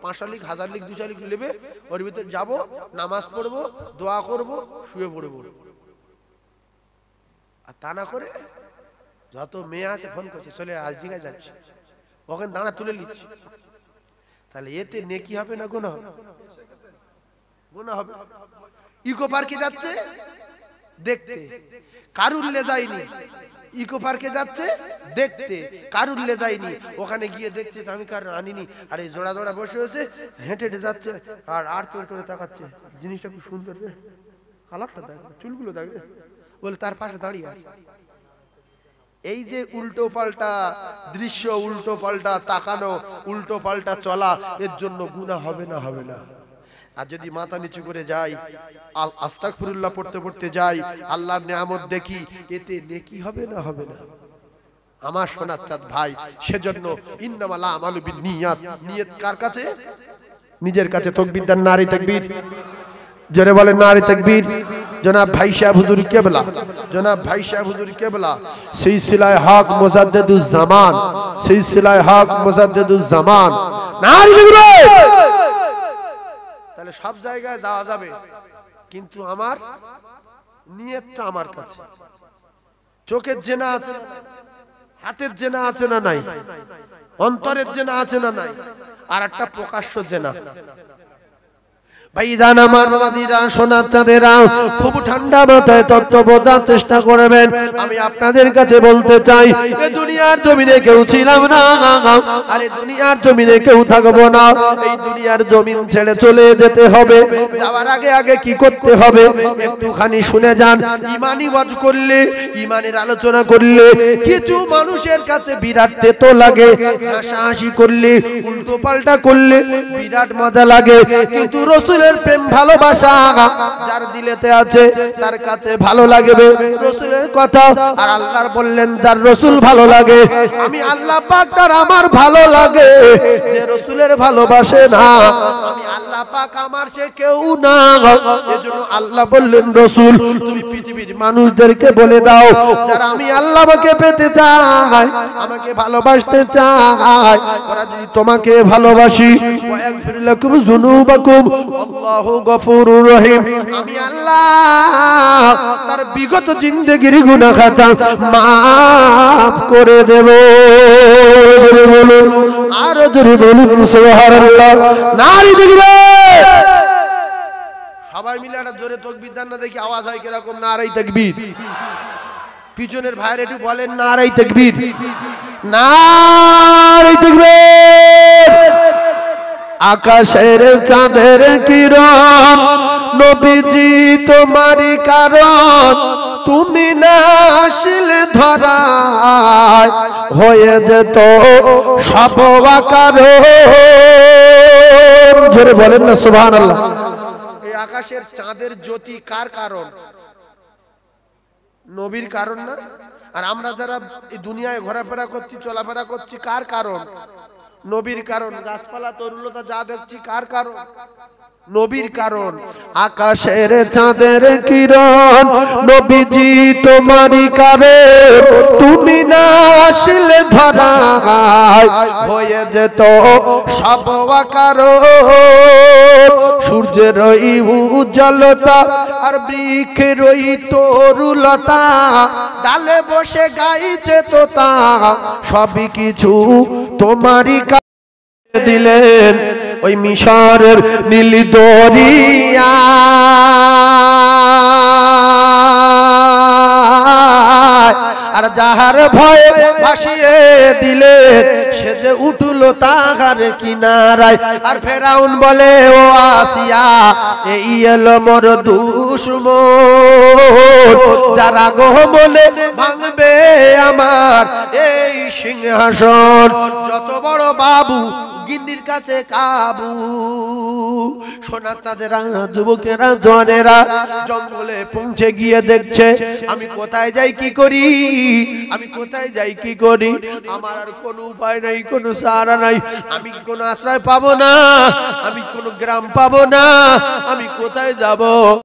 500 লিখ, 1000 লিখ, 200 লিখ নেবে, ওর ভিতরে যাবো, নামাজ পড়বো, দোয়া করব, শুয়ে পড়বো। আর তা না করে যত মেয়ে আছে ফোন করছে, চলে আজ দীঘায় যাচ্ছে, ওখানে দাঁড়া তুলে নিচ্ছে, তাহলে এতে নেকি হবে না গুনাহ হবে? গুনাহ হবে। ইকো পার্কে যাচ্ছে দেখতে, কারুল্লে যায়নি, ইকো পার্কে যাচ্ছে দেখতে, কারুল্লে যায়নি, ওখানে গিয়ে দেখছে আমি কার আনিনি, আর এই জোড়া জোড়া বসে হয়েছে, হেঁটে হেঁটে যাচ্ছে, আর তোড়ে তোড়ে তাকাচ্ছে, জিনিসটা খুব সুন্দর রে, কালারটা দেখ, চুলগুলো দেখ, বলে তার পাশে দাঁড়িয়ে আছে। এই যে উল্টো পাল্টা দৃশ্য, উল্টো পাল্টা তাকানো, উল্টো পাল্টা চলা, এর জন্য গুনাহ হবে না? হবে না। আর যদি মাথা নিচু করে যাই, আস্তাগফিরুল্লাহ পড়তে পড়তে যাই, আল্লাহর নিয়ামত দেখি, এতে নেকি হবে না? হবে না। আমার সোনার চাঁদ ভাই, সেজন্য ইন্নামাল আমালু বিন্নিয়াত, নিয়ত কার কাছে? নিজের কাছে। তাকবীর দেন, নারী তাকবীর, জোরে বলেন নারী তাকবীর। জনাব ভাই সাহেব হুজুর কেবলা, জনাব ভাই সাহেব হুজুর কেবলা, সিলসিলায়ে হক মুজাদ্দিদুজ জামান, সিলসিলায়ে হক মুজাদ্দিদুজ জামান, নারী তাকবীর। তাহলে সব জায়গায় যাওয়া যাবে, কিন্তু আমার নিয়তটা আমার কাছে। চোখের জেনা আছে, হাতের জেনা আছে না নাই? অন্তরের জেনা আছে না নাই? আর একটা প্রকাশ্য জেনা। ভাইজান আমার বাবাদিরা, সোনার চাঁদেরা, খুব ঠান্ডা মাথায় তত্ত্ব বোঝার চেষ্টা করবেন। আমি আপনাদের কাছে বলতে চাই, এই দুনিয়ার জমিনে কেউ ছিলাম না, আর এই দুনিয়ার জমিনে কেউ থাকবো না। এই দুনিয়ার জমিন ছেড়ে চলে যেতে হবে। যাওয়ার আগে আগে কি করতে হবে একটুখানি শুনে যান। ইমানি ওয়াজ করলে, ইমানের আলোচনা করলে কিছু মানুষের কাছে বিরাট তেতো লাগে, হাসাহাসি করলে, উল্টো পাল্টা করলে বিরাট মজা লাগে, কিন্তু রাসূল রসুলের প্রেম ভালোবাসা যার দিলেতে আছে তার কাছে ভালো লাগবে রসুলের কথা। আর আল্লাহ বললেন যার রসুল ভালো লাগে আমি আল্লাহ পাক তার আমার ভালো লাগে। যে রসুলের ভালোবাসে না আমি আল্লাহ পাক আমার সে কেউ না। এজন্য আল্লাহ বললেন রসুল তুমি পৃথিবীর মানুষদেরকে বলে দাও যারা আমি আল্লাহকে পেতে চায় আমাকে ভালোবাসতে চায় ওরা যদি তোমাকে ভালোবাসি ওয়াগফির লাকুম যুনুবাকুম আল্লাহু গফুরুর রহিম আমি আল্লাহ তার বিগত জিন্দেগির গুনাহ খাতা maaf করে দেব। বলুন আর জোরে বলুন সুবহানাল্লাহ। নারী দেখবে সবাই মিলে একটা জোরে তাকবীর দেন না দেখি আওয়াজ হয় কিরকম। নারাই তাকবীর। পিছনের ভাইয়ের একটু বলেন নারাই তাকবীর, নারাই তাকবীর। আকাশের চাঁদের কিরণ নবীজি তোমারই কারণ তুমি না আসলে ধরায় হয়ে যেত সব কারণ। জোরে বলেন না সুবহানাল্লাহ। এই আকাশের চাঁদের জ্যোতি কার কারণ? নবীর কারণ না? আর আমরা যারা এই দুনিয়ায় ঘোরাফেরা করছি চলাফেরা করছি কার কারণ? নবীর কারণ। গাছপালা তরুলতা যা দেখছি কার কারণ? নবীর কারণ। আকাশের চাঁদের কিরণ নবীজি তোমারই কারণ তুমি না আসলে ধরায় হয়ে যেত সব কারণ। সূর্যের ওই উজ্জ্বলতা আর বৃক্ষের ওই তরুলতা ডালে বসে গাইছে তোতা সবই কিছু তোমারই দিলেন ওই মিশরের নীল দরিয়া। আর যাহার ভয়ে ভাসিয়ে দিলে সে যে উঠলো তাহার কিনারায়। আর ফেরাউন বলে ও আসিয়া এই এলো মোর দুশমন যারা গহমলে ভাঙবে আমার এই সিংহাসন। যত বড় বাবু গিন্নির কাছে কাবু। সোনা চাঁদেরা যুবকেরা জনেরা জঙ্গলে পৌঁছে গিয়ে দেখছে আমি কোথায় যাই কি করি, আমি কোথায় যাই কি করি। আমার আর কোনো উপায় নাই, কোনো সাহারা নাই, আমি কোনো আশ্রয় পাবো না, আমি কোনো গ্রাম পাবো না, আমি কোথায় যাব।